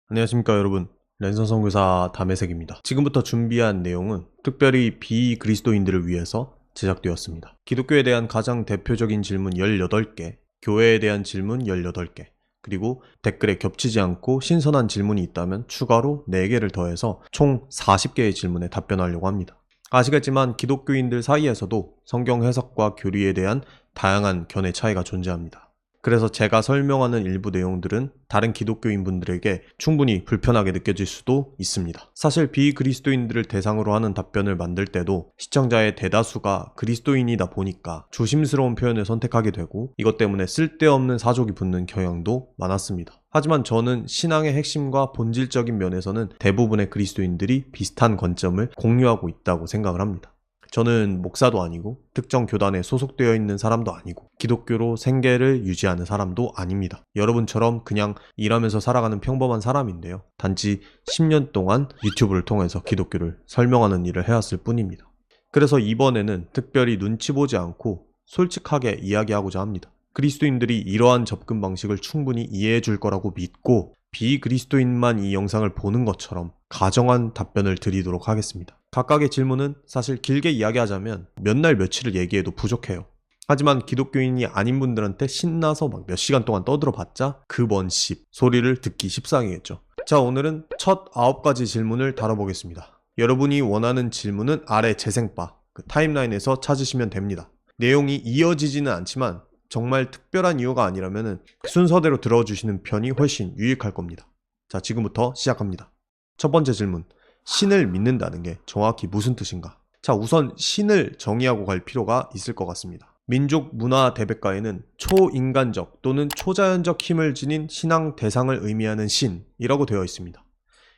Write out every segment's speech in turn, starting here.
안녕하십니까 여러분, 랜선 선교사 담혜색입니다. 지금부터 준비한 내용은 특별히 비그리스도인들을 위해서 제작되었습니다. 기독교에 대한 가장 대표적인 질문 18개, 교회에 대한 질문 18개, 그리고 댓글에 겹치지 않고 신선한 질문이 있다면 추가로 4개를 더해서 총 40개의 질문에 답변하려고 합니다. 아시겠지만 기독교인들 사이에서도 성경 해석과 교리에 대한 다양한 견해 차이가 존재합니다. 그래서 제가 설명하는 일부 내용들은 다른 기독교인 분들에게 충분히 불편하게 느껴질 수도 있습니다. 사실 비그리스도인들을 대상으로 하는 답변을 만들 때도 시청자의 대다수가 그리스도인이다 보니까 조심스러운 표현을 선택하게 되고 이것 때문에 쓸데없는 사족이 붙는 경향도 많았습니다. 하지만 저는 신앙의 핵심과 본질적인 면에서는 대부분의 그리스도인들이 비슷한 관점을 공유하고 있다고 생각을 합니다. 저는 목사도 아니고 특정 교단에 소속되어 있는 사람도 아니고 기독교로 생계를 유지하는 사람도 아닙니다. 여러분처럼 그냥 일하면서 살아가는 평범한 사람인데요. 단지 10년 동안 유튜브를 통해서 기독교를 설명하는 일을 해왔을 뿐입니다. 그래서 이번에는 특별히 눈치 보지 않고 솔직하게 이야기하고자 합니다. 그리스도인들이 이러한 접근 방식을 충분히 이해해 줄 거라고 믿고 비그리스도인만 이 영상을 보는 것처럼 가정한 답변을 드리도록 하겠습니다. 각각의 질문은 사실 길게 이야기하자면 몇 날 며칠을 얘기해도 부족해요. 하지만 기독교인이 아닌 분들한테 신나서 막 몇 시간 동안 떠들어봤자 그 먼 소리를 듣기 십상이겠죠. 자, 오늘은 첫 9가지 질문을 다뤄보겠습니다. 여러분이 원하는 질문은 아래 재생바, 그 타임라인에서 찾으시면 됩니다. 내용이 이어지지는 않지만 정말 특별한 이유가 아니라면 순서대로 들어주시는 편이 훨씬 유익할 겁니다. 자, 지금부터 시작합니다. 첫 번째 질문. 신을 믿는다는 게 정확히 무슨 뜻인가? 자, 우선 신을 정의하고 갈 필요가 있을 것 같습니다. 민족 문화 대백과에는 초인간적 또는 초자연적 힘을 지닌 신앙 대상을 의미하는 신이라고 되어 있습니다.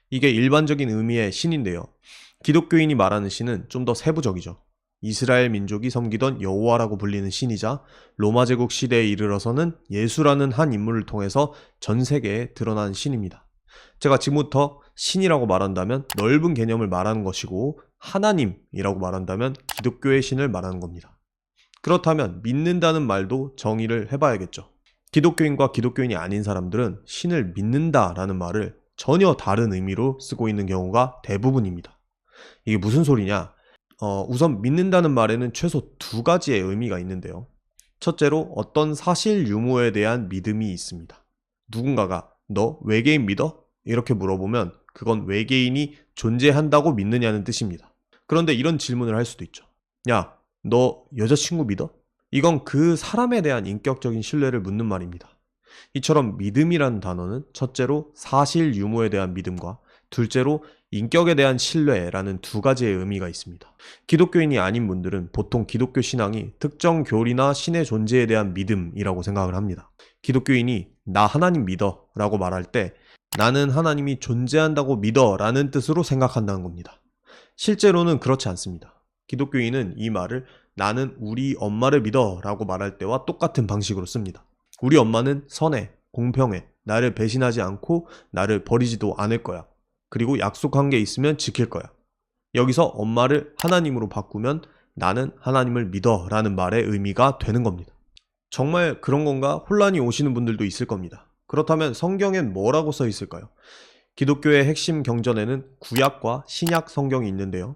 이게 일반적인 의미의 신인데요. 기독교인이 말하는 신은 좀 더 세부적이죠. 이스라엘 민족이 섬기던 여호와라고 불리는 신이자 로마 제국 시대에 이르러서는 예수라는 한 인물을 통해서 전 세계에 드러난 신입니다. 제가 지금부터 신이라고 말한다면 넓은 개념을 말하는 것이고 하나님이라고 말한다면 기독교의 신을 말하는 겁니다. 그렇다면 믿는다는 말도 정의를 해봐야겠죠. 기독교인과 기독교인이 아닌 사람들은 신을 믿는다라는 말을 전혀 다른 의미로 쓰고 있는 경우가 대부분입니다. 이게 무슨 소리냐? 우선 믿는다는 말에는 최소 2가지의 의미가 있는데요. 첫째로 어떤 사실 유무에 대한 믿음이 있습니다. 누군가가 너 외계인 믿어? 이렇게 물어보면 그건 외계인이 존재한다고 믿느냐는 뜻입니다. 그런데 이런 질문을 할 수도 있죠. 야, 너 여자친구 믿어? 이건 그 사람에 대한 인격적인 신뢰를 묻는 말입니다. 이처럼 믿음이라는 단어는 첫째로 사실 유무에 대한 믿음과 둘째로 인격에 대한 신뢰라는 2가지의 의미가 있습니다. 기독교인이 아닌 분들은 보통 기독교 신앙이 특정 교리나 신의 존재에 대한 믿음이라고 생각을 합니다. 기독교인이 나 하나님 믿어 라고 말할 때 나는 하나님이 존재한다고 믿어 라는 뜻으로 생각한다는 겁니다. 실제로는 그렇지 않습니다. 기독교인은 이 말을 나는 우리 엄마를 믿어 라고 말할 때와 똑같은 방식으로 씁니다. 우리 엄마는 선해, 공평해, 나를 배신하지 않고 나를 버리지도 않을 거야. 그리고 약속한 게 있으면 지킬 거야. 여기서 엄마를 하나님으로 바꾸면 나는 하나님을 믿어 라는 말의 의미가 되는 겁니다. 정말 그런 건가 혼란이 오시는 분들도 있을 겁니다. 그렇다면 성경엔 뭐라고 써 있을까요? 기독교의 핵심 경전에는 구약과 신약 성경이 있는데요.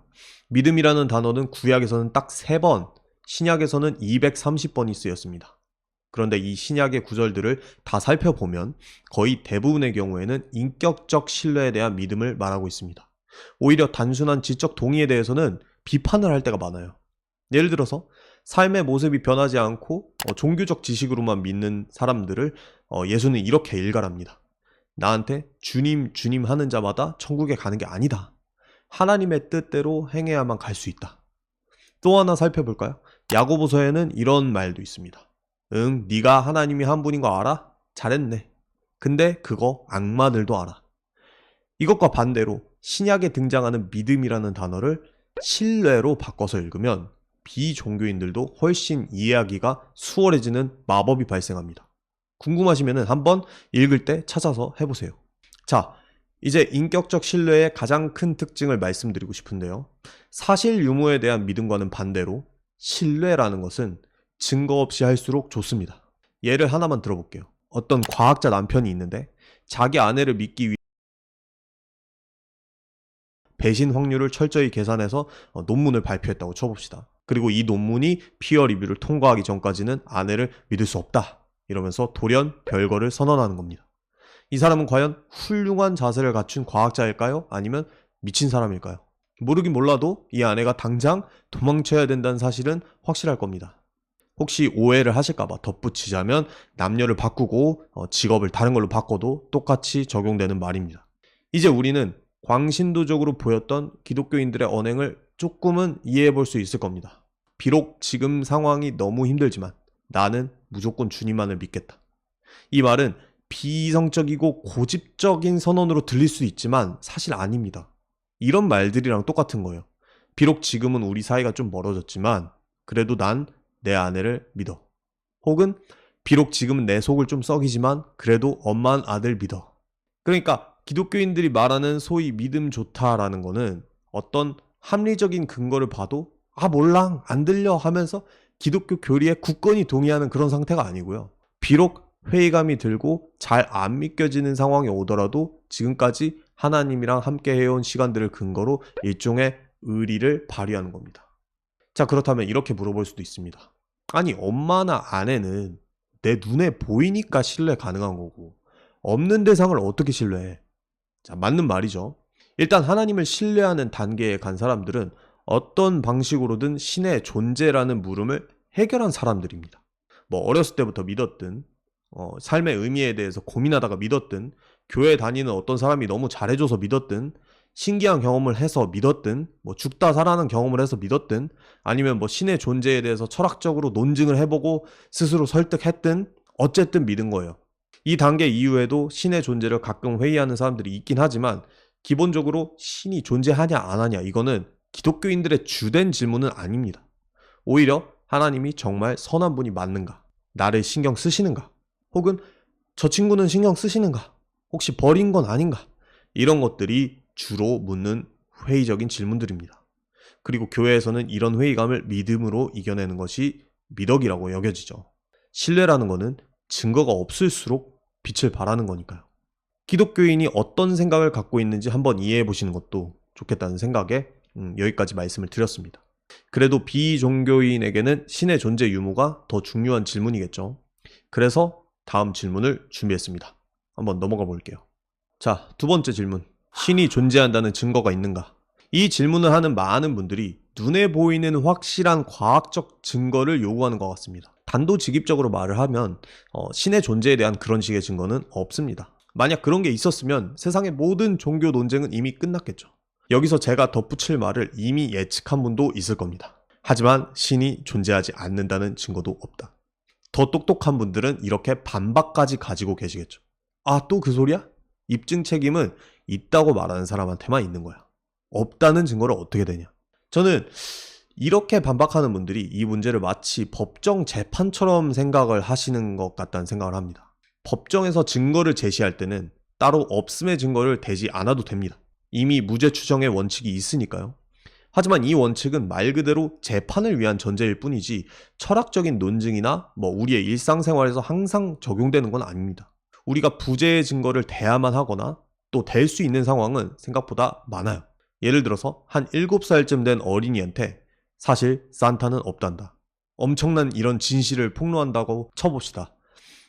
믿음이라는 단어는 구약에서는 딱 3번, 신약에서는 230번이 쓰였습니다. 그런데 이 신약의 구절들을 다 살펴보면 거의 대부분의 경우에는 인격적 신뢰에 대한 믿음을 말하고 있습니다. 오히려 단순한 지적 동의에 대해서는 비판을 할 때가 많아요. 예를 들어서 삶의 모습이 변하지 않고 종교적 지식으로만 믿는 사람들을 예수는 이렇게 일갈합니다. 나한테 주님 주님 하는 자마다 천국에 가는 게 아니다. 하나님의 뜻대로 행해야만 갈 수 있다. 또 하나 살펴볼까요? 야고보서에는 이런 말도 있습니다. 응, 네가 하나님이 한 분인 거 알아? 잘했네. 근데 그거 악마들도 알아. 이것과 반대로 신약에 등장하는 믿음이라는 단어를 신뢰로 바꿔서 읽으면 비종교인들도 훨씬 이해하기가 수월해지는 마법이 발생합니다. 궁금하시면 한번 읽을 때 찾아서 해보세요. 자, 이제 인격적 신뢰의 가장 큰 특징을 말씀드리고 싶은데요. 사실 유무에 대한 믿음과는 반대로 신뢰라는 것은 증거 없이 할수록 좋습니다. 예를 하나만 들어볼게요. 어떤 과학자 남편이 있는데 자기 아내를 믿기 위해 배신 확률을 철저히 계산해서 논문을 발표했다고 쳐봅시다. 그리고 이 논문이 피어 리뷰를 통과하기 전까지는 아내를 믿을 수 없다. 이러면서 돌연 별거를 선언하는 겁니다. 이 사람은 과연 훌륭한 자세를 갖춘 과학자일까요? 아니면 미친 사람일까요? 모르긴 몰라도 이 아내가 당장 도망쳐야 된다는 사실은 확실할 겁니다. 혹시 오해를 하실까봐 덧붙이자면 남녀를 바꾸고 직업을 다른 걸로 바꿔도 똑같이 적용되는 말입니다. 이제 우리는 광신도적으로 보였던 기독교인들의 언행을 조금은 이해해 볼 수 있을 겁니다. 비록 지금 상황이 너무 힘들지만 나는 무조건 주님만을 믿겠다. 이 말은 비이성적이고 고집적인 선언으로 들릴 수 있지만 사실 아닙니다. 이런 말들이랑 똑같은 거예요. 비록 지금은 우리 사이가 좀 멀어졌지만 그래도 난 내 아내를 믿어. 혹은 비록 지금은 내 속을 좀 썩이지만 그래도 엄마는 아들 믿어. 그러니까 기독교인들이 말하는 소위 믿음 좋다라는 거는 어떤 합리적인 근거를 봐도 몰랑 안 들려 하면서 기독교 교리에 굳건히 동의하는 그런 상태가 아니고요. 비록 회의감이 들고 잘 안 믿겨지는 상황이 오더라도 지금까지 하나님이랑 함께 해온 시간들을 근거로 일종의 의리를 발휘하는 겁니다. 자, 그렇다면 이렇게 물어볼 수도 있습니다. 아니, 엄마나 아내는 내 눈에 보이니까 신뢰 가능한 거고 없는 대상을 어떻게 신뢰해? 자, 맞는 말이죠. 일단 하나님을 신뢰하는 단계에 간 사람들은 어떤 방식으로든 신의 존재라는 물음을 해결한 사람들입니다. 어렸을 때부터 믿었든 삶의 의미에 대해서 고민하다가 믿었든 교회 다니는 어떤 사람이 너무 잘해줘서 믿었든 신기한 경험을 해서 믿었든 죽다 살아난 경험을 해서 믿었든 아니면 신의 존재에 대해서 철학적으로 논증을 해보고 스스로 설득했든 어쨌든 믿은 거예요. 이 단계 이후에도 신의 존재를 가끔 회의하는 사람들이 있긴 하지만 기본적으로 신이 존재하냐 안 하냐 이거는 기독교인들의 주된 질문은 아닙니다. 오히려 하나님이 정말 선한 분이 맞는가? 나를 신경 쓰시는가? 혹은 저 친구는 신경 쓰시는가? 혹시 버린 건 아닌가? 이런 것들이 주로 묻는 회의적인 질문들입니다. 그리고 교회에서는 이런 회의감을 믿음으로 이겨내는 것이 미덕이라고 여겨지죠. 신뢰라는 거는 증거가 없을수록 빛을 발하는 거니까요. 기독교인이 어떤 생각을 갖고 있는지 한번 이해해 보시는 것도 좋겠다는 생각에 여기까지 말씀을 드렸습니다. 그래도 비종교인에게는 신의 존재 유무가 더 중요한 질문이겠죠. 그래서 다음 질문을 준비했습니다. 한번 넘어가 볼게요. 자, 두 번째 질문. 신이 존재한다는 증거가 있는가? 이 질문을 하는 많은 분들이 눈에 보이는 확실한 과학적 증거를 요구하는 것 같습니다. 단도직입적으로 말을 하면 신의 존재에 대한 그런 식의 증거는 없습니다. 만약 그런 게 있었으면 세상의 모든 종교 논쟁은 이미 끝났겠죠. 여기서 제가 덧붙일 말을 이미 예측한 분도 있을 겁니다. 하지만 신이 존재하지 않는다는 증거도 없다. 더 똑똑한 분들은 이렇게 반박까지 가지고 계시겠죠. 또 그 소리야? 입증 책임은 있다고 말하는 사람한테만 있는 거야. 없다는 증거를 어떻게 되냐? 저는 이렇게 반박하는 분들이 이 문제를 마치 법정 재판처럼 생각을 하시는 것 같다는 생각을 합니다. 법정에서 증거를 제시할 때는 따로 없음의 증거를 대지 않아도 됩니다. 이미 무죄 추정의 원칙이 있으니까요. 하지만 이 원칙은 말 그대로 재판을 위한 전제일 뿐이지 철학적인 논증이나 우리의 일상생활에서 항상 적용되는 건 아닙니다. 우리가 부재의 증거를 대야만 하거나 또 될 수 있는 상황은 생각보다 많아요. 예를 들어서 한 7살쯤 된 어린이한테 사실 산타는 없단다. 엄청난 이런 진실을 폭로한다고 쳐봅시다.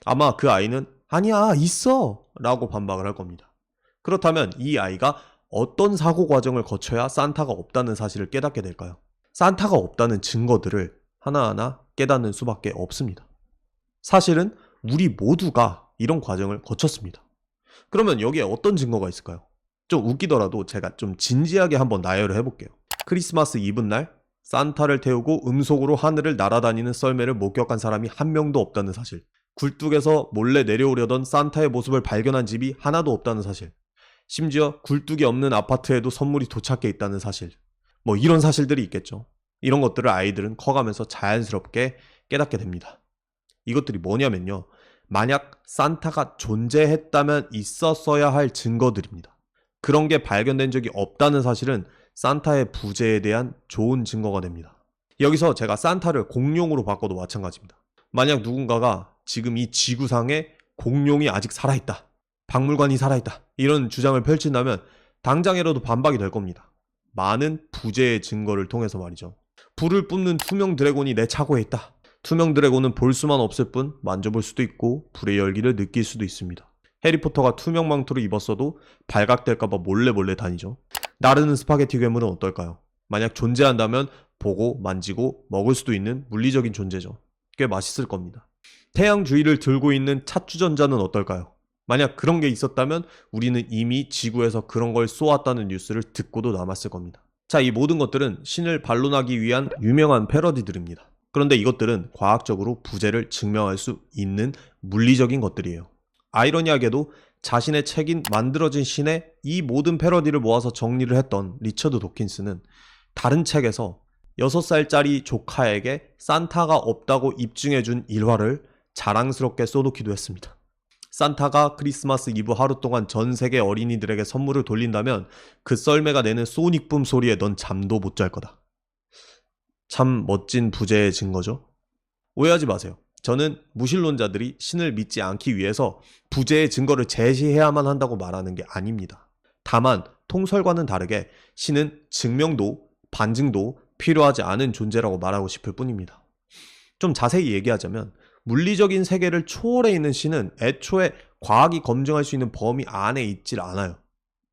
아마 그 아이는 아니야 있어 라고 반박을 할 겁니다. 그렇다면 이 아이가 어떤 사고 과정을 거쳐야 산타가 없다는 사실을 깨닫게 될까요? 산타가 없다는 증거들을 하나하나 깨닫는 수밖에 없습니다. 사실은 우리 모두가 이런 과정을 거쳤습니다. 그러면 여기에 어떤 증거가 있을까요? 좀 웃기더라도 제가 좀 진지하게 한번 나열을 해볼게요. 크리스마스 이브날 산타를 태우고 음속으로 하늘을 날아다니는 썰매를 목격한 사람이 한 명도 없다는 사실. 굴뚝에서 몰래 내려오려던 산타의 모습을 발견한 집이 하나도 없다는 사실. 심지어 굴뚝이 없는 아파트에도 선물이 도착해 있다는 사실. 이런 사실들이 있겠죠. 이런 것들을 아이들은 커가면서 자연스럽게 깨닫게 됩니다. 이것들이 뭐냐면요. 만약 산타가 존재했다면 있었어야 할 증거들입니다. 그런 게 발견된 적이 없다는 사실은 산타의 부재에 대한 좋은 증거가 됩니다. 여기서 제가 산타를 공룡으로 바꿔도 마찬가지입니다. 만약 누군가가 지금 이 지구상에 공룡이 아직 살아있다, 박물관이 살아있다 이런 주장을 펼친다면 당장이라도 반박이 될 겁니다. 많은 부재의 증거를 통해서 말이죠. 불을 뿜는 투명 드래곤이 내 차고에 있다. 투명 드래곤은 볼 수만 없을 뿐 만져볼 수도 있고 불의 열기를 느낄 수도 있습니다. 해리포터가 투명 망토를 입었어도 발각될까봐 몰래 다니죠. 나르는 스파게티 괴물은 어떨까요? 만약 존재한다면 보고 만지고 먹을 수도 있는 물리적인 존재죠. 꽤 맛있을 겁니다. 태양 주위를 들고 있는 찻주전자는 어떨까요? 만약 그런 게 있었다면 우리는 이미 지구에서 그런 걸 쏘았다는 뉴스를 듣고도 남았을 겁니다. 자, 이 모든 것들은 신을 반론하기 위한 유명한 패러디들입니다. 그런데 이것들은 과학적으로 부재를 증명할 수 있는 물리적인 것들이에요. 아이러니하게도 자신의 책인 만들어진 신의 이 모든 패러디를 모아서 정리를 했던 리처드 도킨스는 다른 책에서 6살짜리 조카에게 산타가 없다고 입증해준 일화를 자랑스럽게 써놓기도 했습니다. 산타가 크리스마스 이브 하루 동안 전 세계 어린이들에게 선물을 돌린다면 그 썰매가 내는 소닉붐 소리에 넌 잠도 못 잘 거다. 참 멋진 부재의 증거죠. 오해하지 마세요. 저는 무신론자들이 신을 믿지 않기 위해서 부재의 증거를 제시해야만 한다고 말하는 게 아닙니다. 다만 통설과는 다르게 신은 증명도 반증도 필요하지 않은 존재라고 말하고 싶을 뿐입니다. 좀 자세히 얘기하자면 물리적인 세계를 초월해 있는 신은 애초에 과학이 검증할 수 있는 범위 안에 있질 않아요.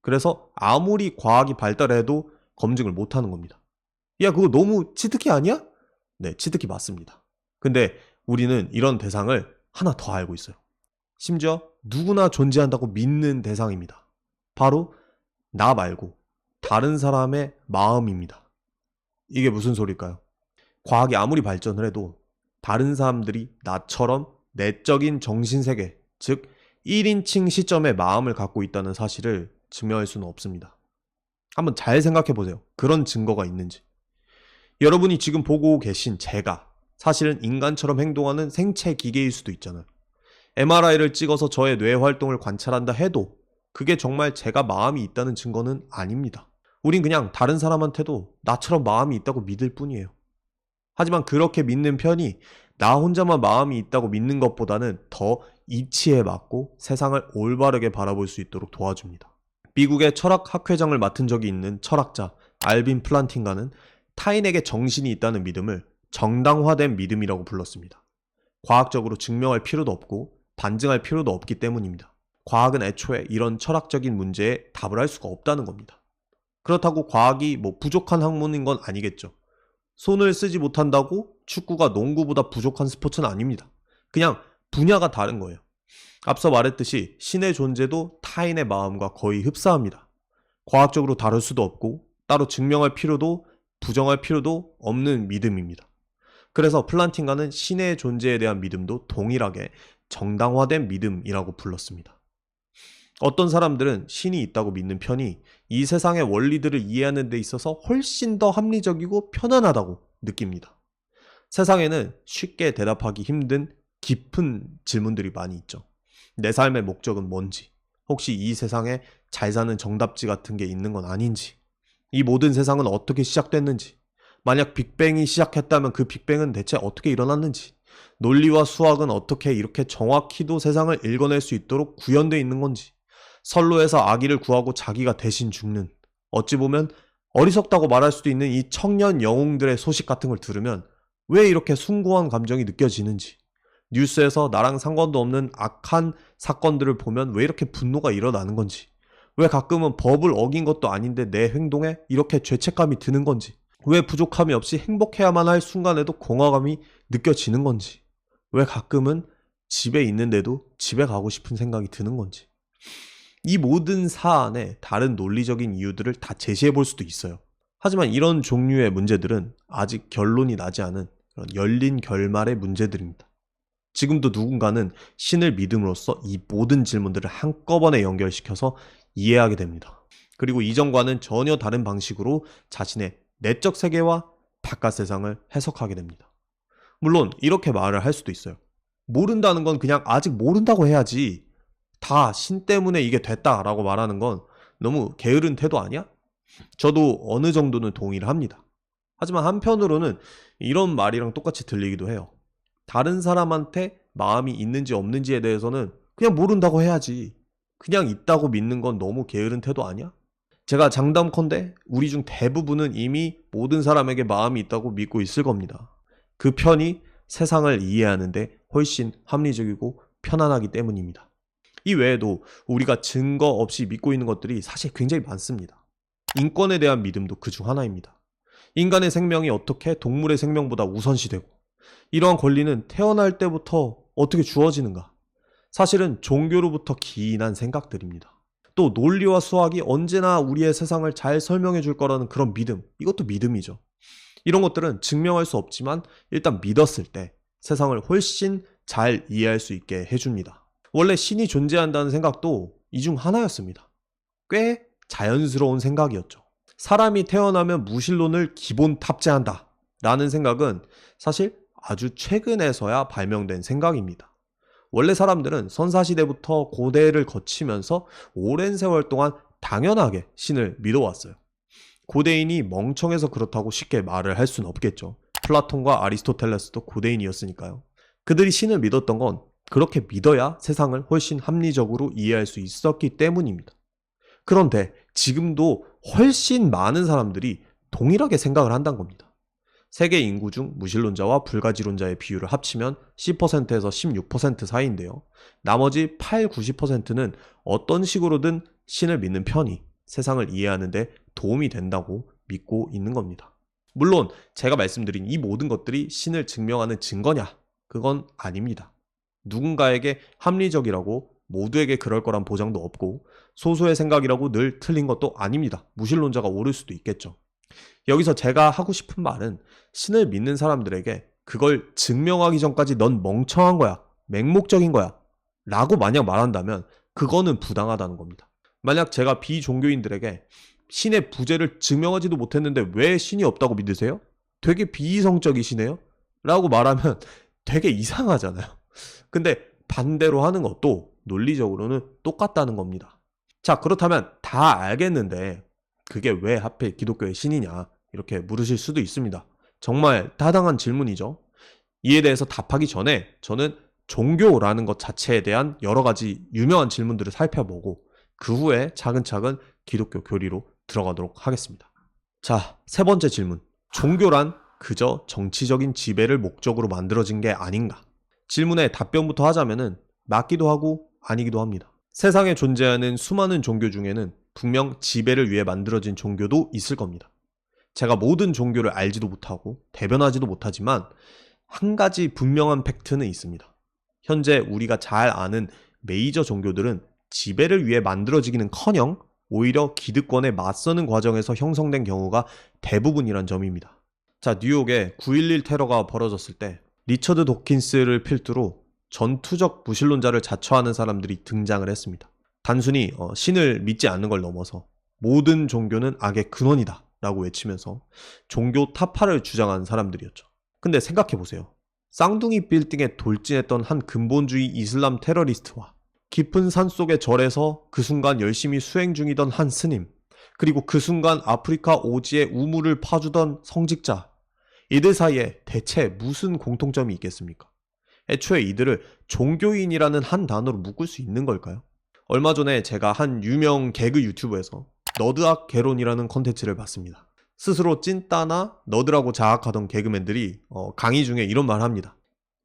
그래서 아무리 과학이 발달해도 검증을 못하는 겁니다. 야, 그거 너무 치트키 아니야? 네, 치트키 맞습니다. 근데 우리는 이런 대상을 하나 더 알고 있어요. 심지어 누구나 존재한다고 믿는 대상입니다. 바로 나 말고 다른 사람의 마음입니다. 이게 무슨 소리일까요? 과학이 아무리 발전을 해도 다른 사람들이 나처럼 내적인 정신세계, 즉 1인칭 시점의 마음을 갖고 있다는 사실을 증명할 수는 없습니다. 한번 잘 생각해 보세요. 그런 증거가 있는지. 여러분이 지금 보고 계신 제가 사실은 인간처럼 행동하는 생체 기계일 수도 있잖아요. MRI를 찍어서 저의 뇌 활동을 관찰한다 해도 그게 정말 제가 마음이 있다는 증거는 아닙니다. 우린 그냥 다른 사람한테도 나처럼 마음이 있다고 믿을 뿐이에요. 하지만 그렇게 믿는 편이 나 혼자만 마음이 있다고 믿는 것보다는 더 이치에 맞고 세상을 올바르게 바라볼 수 있도록 도와줍니다. 미국의 철학 학회장을 맡은 적이 있는 철학자 알빈 플란팅가는 타인에게 정신이 있다는 믿음을 정당화된 믿음이라고 불렀습니다. 과학적으로 증명할 필요도 없고 반증할 필요도 없기 때문입니다. 과학은 애초에 이런 철학적인 문제에 답을 할 수가 없다는 겁니다. 그렇다고 과학이 부족한 학문인 건 아니겠죠. 손을 쓰지 못한다고 축구가 농구보다 부족한 스포츠는 아닙니다. 그냥 분야가 다른 거예요. 앞서 말했듯이 신의 존재도 타인의 마음과 거의 흡사합니다. 과학적으로 다룰 수도 없고 따로 증명할 필요도 부정할 필요도 없는 믿음입니다. 그래서 플란팅가는 신의 존재에 대한 믿음도 동일하게 정당화된 믿음이라고 불렀습니다. 어떤 사람들은 신이 있다고 믿는 편이 이 세상의 원리들을 이해하는 데 있어서 훨씬 더 합리적이고 편안하다고 느낍니다. 세상에는 쉽게 대답하기 힘든 깊은 질문들이 많이 있죠. 내 삶의 목적은 뭔지, 혹시 이 세상에 잘 사는 정답지 같은 게 있는 건 아닌지, 이 모든 세상은 어떻게 시작됐는지, 만약 빅뱅이 시작했다면 그 빅뱅은 대체 어떻게 일어났는지, 논리와 수학은 어떻게 이렇게 정확히도 세상을 읽어낼 수 있도록 구현되어 있는 건지, 선로에서 아기를 구하고 자기가 대신 죽는, 어찌 보면 어리석다고 말할 수도 있는 이 청년 영웅들의 소식 같은 걸 들으면 왜 이렇게 숭고한 감정이 느껴지는지, 뉴스에서 나랑 상관도 없는 악한 사건들을 보면 왜 이렇게 분노가 일어나는 건지, 왜 가끔은 법을 어긴 것도 아닌데 내 행동에 이렇게 죄책감이 드는 건지, 왜 부족함이 없이 행복해야만 할 순간에도 공허감이 느껴지는 건지, 왜 가끔은 집에 있는데도 집에 가고 싶은 생각이 드는 건지, 이 모든 사안에 다른 논리적인 이유들을 다 제시해 볼 수도 있어요. 하지만 이런 종류의 문제들은 아직 결론이 나지 않은 그런 열린 결말의 문제들입니다. 지금도 누군가는 신을 믿음으로써 이 모든 질문들을 한꺼번에 연결시켜서 이해하게 됩니다. 그리고 이전과는 전혀 다른 방식으로 자신의 내적 세계와 바깥 세상을 해석하게 됩니다. 물론 이렇게 말을 할 수도 있어요. 모른다는 건 그냥 아직 모른다고 해야지. 다 신 때문에 이게 됐다라고 말하는 건 너무 게으른 태도 아니야? 저도 어느 정도는 동의를 합니다. 하지만 한편으로는 이런 말이랑 똑같이 들리기도 해요. 다른 사람한테 마음이 있는지 없는지에 대해서는 그냥 모른다고 해야지. 그냥 있다고 믿는 건 너무 게으른 태도 아니야? 제가 장담컨대 우리 중 대부분은 이미 모든 사람에게 마음이 있다고 믿고 있을 겁니다. 그 편이 세상을 이해하는데 훨씬 합리적이고 편안하기 때문입니다. 이 외에도 우리가 증거 없이 믿고 있는 것들이 사실 굉장히 많습니다. 인권에 대한 믿음도 그중 하나입니다. 인간의 생명이 어떻게 동물의 생명보다 우선시되고 이러한 권리는 태어날 때부터 어떻게 주어지는가? 사실은 종교로부터 기인한 생각들입니다. 또 논리와 수학이 언제나 우리의 세상을 잘 설명해 줄 거라는 그런 믿음, 이것도 믿음이죠. 이런 것들은 증명할 수 없지만 일단 믿었을 때 세상을 훨씬 잘 이해할 수 있게 해줍니다. 원래 신이 존재한다는 생각도 이 중 하나였습니다. 꽤 자연스러운 생각이었죠. 사람이 태어나면 무신론을 기본 탑재한다 라는 생각은 사실 아주 최근에서야 발명된 생각입니다. 원래 사람들은 선사시대부터 고대를 거치면서 오랜 세월 동안 당연하게 신을 믿어왔어요. 고대인이 멍청해서 그렇다고 쉽게 말을 할 수는 없겠죠. 플라톤과 아리스토텔레스도 고대인이었으니까요. 그들이 신을 믿었던 건 그렇게 믿어야 세상을 훨씬 합리적으로 이해할 수 있었기 때문입니다. 그런데 지금도 훨씬 많은 사람들이 동일하게 생각을 한다는 겁니다. 세계 인구 중 무신론자와 불가지론자의 비율을 합치면 10%에서 16% 사이인데요. 나머지 8, 90%는 어떤 식으로든 신을 믿는 편이 세상을 이해하는 데 도움이 된다고 믿고 있는 겁니다. 물론 제가 말씀드린 이 모든 것들이 신을 증명하는 증거냐? 그건 아닙니다. 누군가에게 합리적이라고 모두에게 그럴 거란 보장도 없고 소수의 생각이라고 늘 틀린 것도 아닙니다. 무신론자가 옳을 수도 있겠죠. 여기서 제가 하고 싶은 말은 신을 믿는 사람들에게 그걸 증명하기 전까지 넌 멍청한 거야, 맹목적인 거야 라고 만약 말한다면 그거는 부당하다는 겁니다. 만약 제가 비종교인들에게 신의 부재를 증명하지도 못했는데 왜 신이 없다고 믿으세요? 되게 비이성적이시네요? 라고 말하면 되게 이상하잖아요. 근데 반대로 하는 것도 논리적으로는 똑같다는 겁니다. 자, 그렇다면 다 알겠는데 그게 왜 하필 기독교의 신이냐 이렇게 물으실 수도 있습니다. 정말 타당한 질문이죠. 이에 대해서 답하기 전에 저는 종교라는 것 자체에 대한 여러 가지 유명한 질문들을 살펴보고 그 후에 차근차근 기독교 교리로 들어가도록 하겠습니다. 자, 세 번째 질문. 종교란 그저 정치적인 지배를 목적으로 만들어진 게 아닌가? 질문에 답변부터 하자면은 맞기도 하고 아니기도 합니다. 세상에 존재하는 수많은 종교 중에는 분명 지배를 위해 만들어진 종교도 있을 겁니다. 제가 모든 종교를 알지도 못하고 대변하지도 못하지만 한 가지 분명한 팩트는 있습니다. 현재 우리가 잘 아는 메이저 종교들은 지배를 위해 만들어지기는커녕 오히려 기득권에 맞서는 과정에서 형성된 경우가 대부분이란 점입니다. 자, 뉴욕에 9.11 테러가 벌어졌을 때 리처드 도킨스를 필두로 전투적 무신론자를 자처하는 사람들이 등장을 했습니다. 단순히 신을 믿지 않는 걸 넘어서 모든 종교는 악의 근원이다 라고 외치면서 종교 타파를 주장한 사람들이었죠. 근데 생각해보세요. 쌍둥이 빌딩에 돌진했던 한 근본주의 이슬람 테러리스트와 깊은 산속의 절에서 그 순간 열심히 수행 중이던 한 스님, 그리고 그 순간 아프리카 오지에 우물을 파주던 성직자, 이들 사이에 대체 무슨 공통점이 있겠습니까? 애초에 이들을 종교인이라는 한 단어로 묶을 수 있는 걸까요? 얼마 전에 제가 한 유명 개그 유튜버에서 너드악 개론이라는 컨텐츠를 봤습니다. 스스로 찐따나 너드라고 자학하던 개그맨들이 강의 중에 이런 말을 합니다.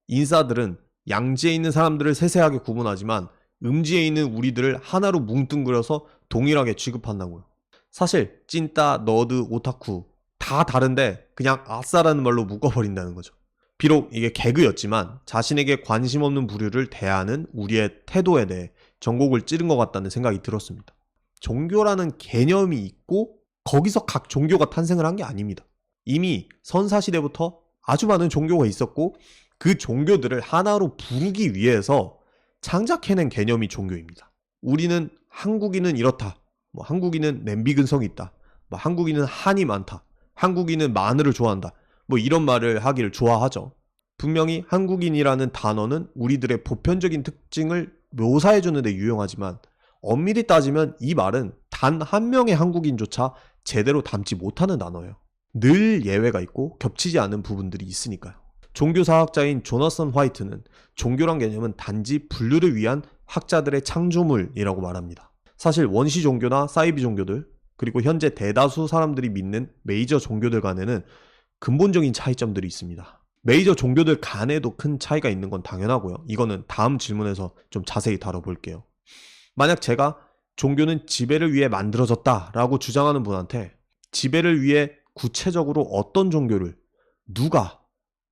인싸들은 양지에 있는 사람들을 세세하게 구분하지만 음지에 있는 우리들을 하나로 뭉뚱그려서 동일하게 취급한다고요. 사실 찐따, 너드, 오타쿠 다 다른데 그냥 아싸라는 말로 묶어버린다는 거죠. 비록 이게 개그였지만 자신에게 관심 없는 부류를 대하는 우리의 태도에 대해 전곡을 찌른 것 같다는 생각이 들었습니다. 종교라는 개념이 있고 거기서 각 종교가 탄생을 한 게 아닙니다. 이미 선사시대부터 아주 많은 종교가 있었고 그 종교들을 하나로 부르기 위해서 창작해낸 개념이 종교입니다. 우리는 한국인은 이렇다. 한국인은 냄비 근성이 있다. 한국인은 한이 많다. 한국인은 마늘을 좋아한다. 이런 말을 하기를 좋아하죠. 분명히 한국인이라는 단어는 우리들의 보편적인 특징을 묘사해주는 데 유용하지만 엄밀히 따지면 이 말은 단 한 명의 한국인조차 제대로 담지 못하는 단어예요. 늘 예외가 있고 겹치지 않은 부분들이 있으니까요. 종교사학자인 조나선 화이트는 종교란 개념은 단지 분류를 위한 학자들의 창조물이라고 말합니다. 사실 원시 종교나 사이비 종교들, 그리고 현재 대다수 사람들이 믿는 메이저 종교들 간에는 근본적인 차이점들이 있습니다. 메이저 종교들 간에도 큰 차이가 있는 건 당연하고요. 이거는 다음 질문에서 좀 자세히 다뤄볼게요. 만약 제가 종교는 지배를 위해 만들어졌다 라고 주장하는 분한테 지배를 위해 구체적으로 어떤 종교를 누가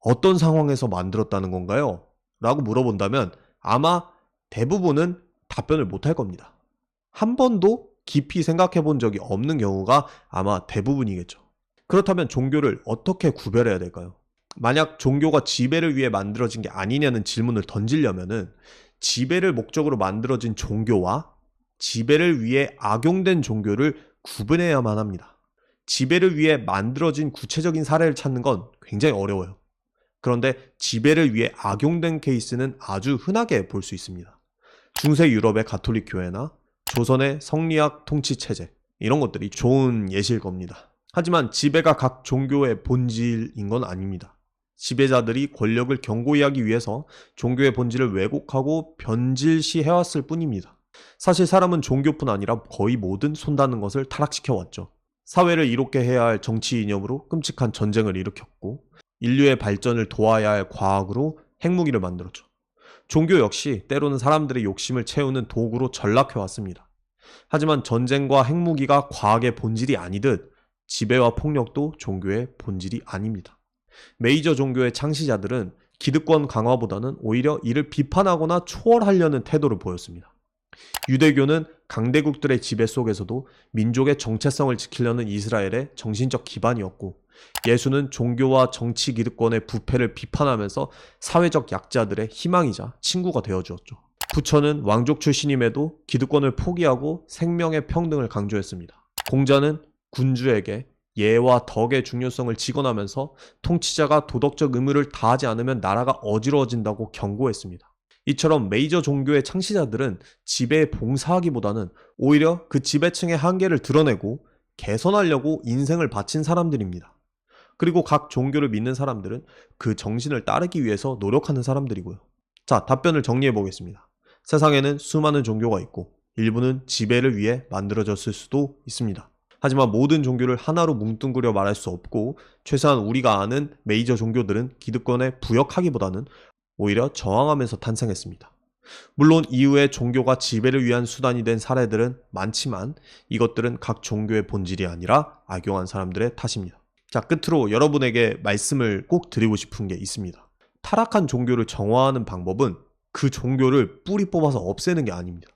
어떤 상황에서 만들었다는 건가요? 라고 물어본다면 아마 대부분은 답변을 못할 겁니다. 한 번도 깊이 생각해 본 적이 없는 경우가 아마 대부분이겠죠. 그렇다면 종교를 어떻게 구별해야 될까요? 만약 종교가 지배를 위해 만들어진 게 아니냐는 질문을 던지려면은 지배를 목적으로 만들어진 종교와 지배를 위해 악용된 종교를 구분해야만 합니다. 지배를 위해 만들어진 구체적인 사례를 찾는 건 굉장히 어려워요. 그런데 지배를 위해 악용된 케이스는 아주 흔하게 볼 수 있습니다. 중세 유럽의 가톨릭 교회나 조선의 성리학 통치 체제, 이런 것들이 좋은 예시일 겁니다. 하지만 지배가 각 종교의 본질인 건 아닙니다. 지배자들이 권력을 견고히 하기 위해서 종교의 본질을 왜곡하고 변질시해왔을 뿐입니다. 사실 사람은 종교뿐 아니라 거의 모든 손닿는 것을 타락시켜왔죠. 사회를 이롭게 해야 할 정치 이념으로 끔찍한 전쟁을 일으켰고, 인류의 발전을 도와야 할 과학으로 핵무기를 만들었죠. 종교 역시 때로는 사람들의 욕심을 채우는 도구로 전락해왔습니다. 하지만 전쟁과 핵무기가 과학의 본질이 아니듯 지배와 폭력도 종교의 본질이 아닙니다. 메이저 종교의 창시자들은 기득권 강화보다는 오히려 이를 비판하거나 초월하려는 태도를 보였습니다. 유대교는 강대국들의 지배 속에서도 민족의 정체성을 지키려는 이스라엘의 정신적 기반이었고, 예수는 종교와 정치 기득권의 부패를 비판하면서 사회적 약자들의 희망이자 친구가 되어주었죠. 부처는 왕족 출신임에도 기득권을 포기하고 생명의 평등을 강조했습니다. 공자는 군주에게 예와 덕의 중요성을 직언하면서 통치자가 도덕적 의무를 다하지 않으면 나라가 어지러워진다고 경고했습니다. 이처럼 메이저 종교의 창시자들은 지배에 봉사하기보다는 오히려 그 지배층의 한계를 드러내고 개선하려고 인생을 바친 사람들입니다. 그리고 각 종교를 믿는 사람들은 그 정신을 따르기 위해서 노력하는 사람들이고요. 자, 답변을 정리해 보겠습니다. 세상에는 수많은 종교가 있고 일부는 지배를 위해 만들어졌을 수도 있습니다. 하지만 모든 종교를 하나로 뭉뚱그려 말할 수 없고, 최소한 우리가 아는 메이저 종교들은 기득권에 부역하기보다는 오히려 저항하면서 탄생했습니다. 물론 이후에 종교가 지배를 위한 수단이 된 사례들은 많지만 이것들은 각 종교의 본질이 아니라 악용한 사람들의 탓입니다. 자, 끝으로 여러분에게 말씀을 꼭 드리고 싶은 게 있습니다. 타락한 종교를 정화하는 방법은 그 종교를 뿌리 뽑아서 없애는 게 아닙니다.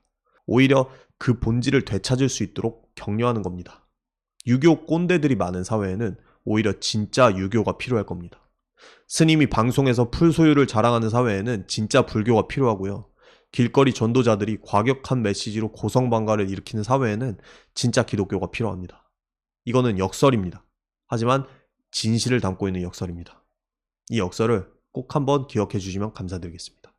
오히려 그 본질을 되찾을 수 있도록 격려하는 겁니다. 유교 꼰대들이 많은 사회에는 오히려 진짜 유교가 필요할 겁니다. 스님이 방송에서 풀소유를 자랑하는 사회에는 진짜 불교가 필요하고요. 길거리 전도자들이 과격한 메시지로 고성방가를 일으키는 사회에는 진짜 기독교가 필요합니다. 이거는 역설입니다. 하지만 진실을 담고 있는 역설입니다. 이 역설을 꼭 한번 기억해 주시면 감사드리겠습니다.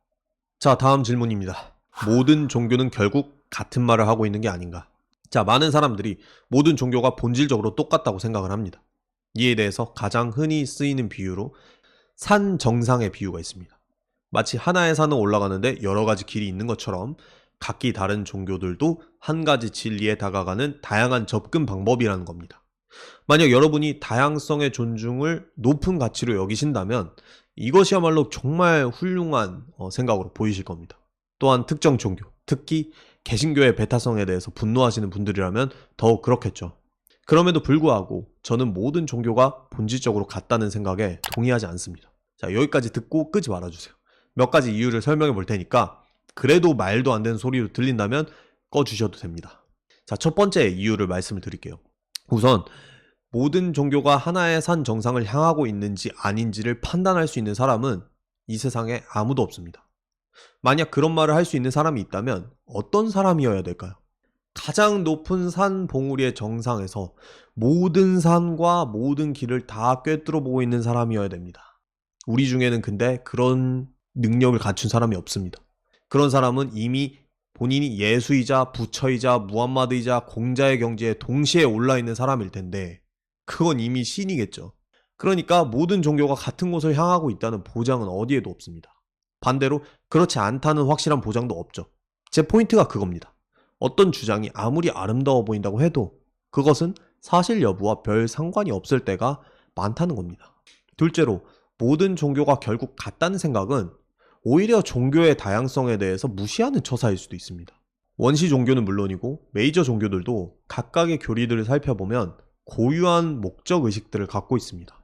자, 다음 질문입니다. 모든 종교는 결국 같은 말을 하고 있는 게 아닌가? 자, 많은 사람들이 모든 종교가 본질적으로 똑같다고 생각을 합니다. 이에 대해서 가장 흔히 쓰이는 비유로 산 정상의 비유가 있습니다. 마치 하나의 산을 올라가는데 여러 가지 길이 있는 것처럼 각기 다른 종교들도 한 가지 진리에 다가가는 다양한 접근 방법이라는 겁니다. 만약 여러분이 다양성의 존중을 높은 가치로 여기신다면 이것이야말로 정말 훌륭한 생각으로 보이실 겁니다. 또한 특정 종교, 특히 개신교의 배타성에 대해서 분노하시는 분들이라면 더욱 그렇겠죠. 그럼에도 불구하고 저는 모든 종교가 본질적으로 같다는 생각에 동의하지 않습니다. 자, 여기까지 듣고 끄지 말아주세요. 몇 가지 이유를 설명해 볼 테니까 그래도 말도 안 되는 소리로 들린다면 꺼주셔도 됩니다. 자, 첫 번째 이유를 말씀을 드릴게요. 우선 모든 종교가 하나의 산 정상을 향하고 있는지 아닌지를 판단할 수 있는 사람은 이 세상에 아무도 없습니다. 만약 그런 말을 할 수 있는 사람이 있다면 어떤 사람이어야 될까요? 가장 높은 산 봉우리의 정상에서 모든 산과 모든 길을 다 꿰뚫어 보고 있는 사람이어야 됩니다. 우리 중에는 근데 그런 능력을 갖춘 사람이 없습니다. 그런 사람은 이미 본인이 예수이자 부처이자 무함마드이자 공자의 경지에 동시에 올라있는 사람일 텐데 그건 이미 신이겠죠. 그러니까 모든 종교가 같은 곳을 향하고 있다는 보장은 어디에도 없습니다. 반대로 그렇지 않다는 확실한 보장도 없죠. 제 포인트가 그겁니다. 어떤 주장이 아무리 아름다워 보인다고 해도 그것은 사실 여부와 별 상관이 없을 때가 많다는 겁니다. 둘째로, 모든 종교가 결국 같다는 생각은 오히려 종교의 다양성에 대해서 무시하는 처사일 수도 있습니다. 원시 종교는 물론이고 메이저 종교들도 각각의 교리들을 살펴보면 고유한 목적 의식들을 갖고 있습니다.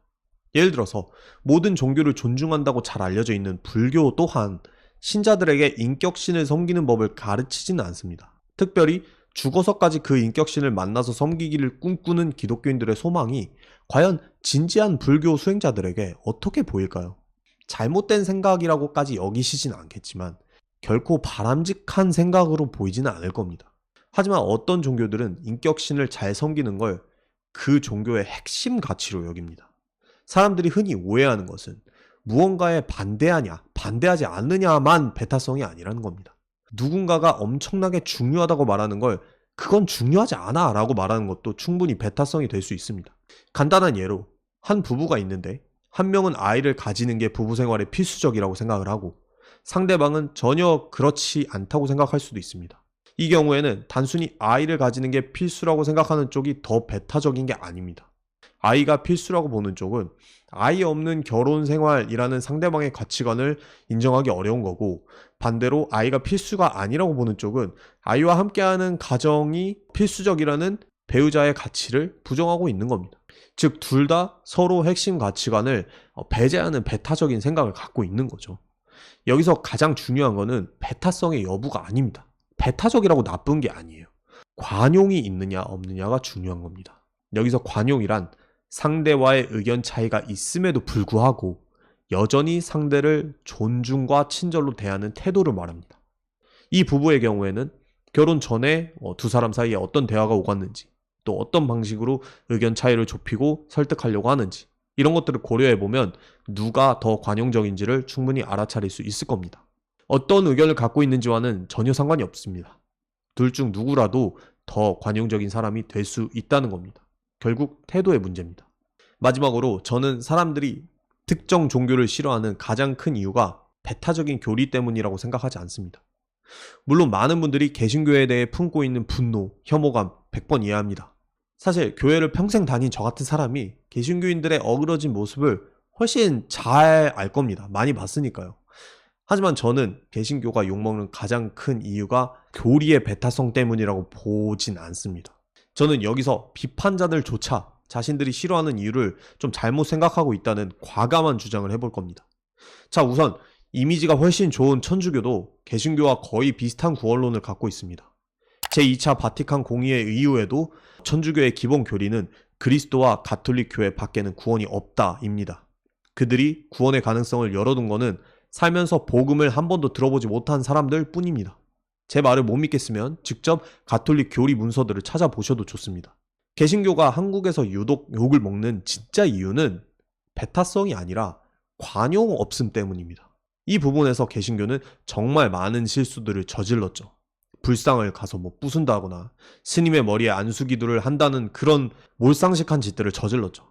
예를 들어서 모든 종교를 존중한다고 잘 알려져 있는 불교 또한 신자들에게 인격신을 섬기는 법을 가르치지는 않습니다. 특별히 죽어서까지 그 인격신을 만나서 섬기기를 꿈꾸는 기독교인들의 소망이 과연 진지한 불교 수행자들에게 어떻게 보일까요? 잘못된 생각이라고까지 여기시진 않겠지만 결코 바람직한 생각으로 보이지는 않을 겁니다. 하지만 어떤 종교들은 인격신을 잘 섬기는 걸 그 종교의 핵심 가치로 여깁니다. 사람들이 흔히 오해하는 것은 무언가에 반대하냐, 반대하지 않느냐만 배타성이 아니라는 겁니다. 누군가가 엄청나게 중요하다고 말하는 걸 그건 중요하지 않아 라고 말하는 것도 충분히 배타성이 될 수 있습니다. 간단한 예로 한 부부가 있는데 한 명은 아이를 가지는 게 부부 생활에 필수적이라고 생각을 하고 상대방은 전혀 그렇지 않다고 생각할 수도 있습니다. 이 경우에는 단순히 아이를 가지는 게 필수라고 생각하는 쪽이 더 배타적인 게 아닙니다. 아이가 필수라고 보는 쪽은 아이 없는 결혼 생활이라는 상대방의 가치관을 인정하기 어려운 거고, 반대로 아이가 필수가 아니라고 보는 쪽은 아이와 함께하는 가정이 필수적이라는 배우자의 가치를 부정하고 있는 겁니다. 즉, 둘 다 서로 핵심 가치관을 배제하는 배타적인 생각을 갖고 있는 거죠. 여기서 가장 중요한 거는 배타성의 여부가 아닙니다. 배타적이라고 나쁜 게 아니에요. 관용이 있느냐 없느냐가 중요한 겁니다. 여기서 관용이란 상대와의 의견 차이가 있음에도 불구하고 여전히 상대를 존중과 친절로 대하는 태도를 말합니다. 이 부부의 경우에는 결혼 전에 두 사람 사이에 어떤 대화가 오갔는지, 또 어떤 방식으로 의견 차이를 좁히고 설득하려고 하는지, 이런 것들을 고려해보면 누가 더 관용적인지를 충분히 알아차릴 수 있을 겁니다. 어떤 의견을 갖고 있는지와는 전혀 상관이 없습니다. 둘 중 누구라도 더 관용적인 사람이 될 수 있다는 겁니다. 결국 태도의 문제입니다. 마지막으로 저는 사람들이 특정 종교를 싫어하는 가장 큰 이유가 배타적인 교리 때문이라고 생각하지 않습니다. 물론 많은 분들이 개신교에 대해 품고 있는 분노, 혐오감 100번 이해합니다. 사실 교회를 평생 다닌 저 같은 사람이 개신교인들의 어그러진 모습을 훨씬 잘 알 겁니다. 많이 봤으니까요. 하지만 저는 개신교가 욕먹는 가장 큰 이유가 교리의 배타성 때문이라고 보진 않습니다. 저는 여기서 비판자들조차 자신들이 싫어하는 이유를 좀 잘못 생각하고 있다는 과감한 주장을 해볼 겁니다. 자, 우선 이미지가 훨씬 좋은 천주교도 개신교와 거의 비슷한 구원론을 갖고 있습니다. 제2차 바티칸 공의회 이후에도 천주교의 기본 교리는 그리스도와 가톨릭 교회 밖에는 구원이 없다입니다. 그들이 구원의 가능성을 열어둔 거는 살면서 복음을 한 번도 들어보지 못한 사람들 뿐입니다. 제 말을 못 믿겠으면 직접 가톨릭 교리 문서들을 찾아보셔도 좋습니다. 개신교가 한국에서 유독 욕을 먹는 진짜 이유는 배타성이 아니라 관용 없음 때문입니다. 이 부분에서 개신교는 정말 많은 실수들을 저질렀죠. 불상을 가서 부순다거나 스님의 머리에 안수기도를 한다는 그런 몰상식한 짓들을 저질렀죠.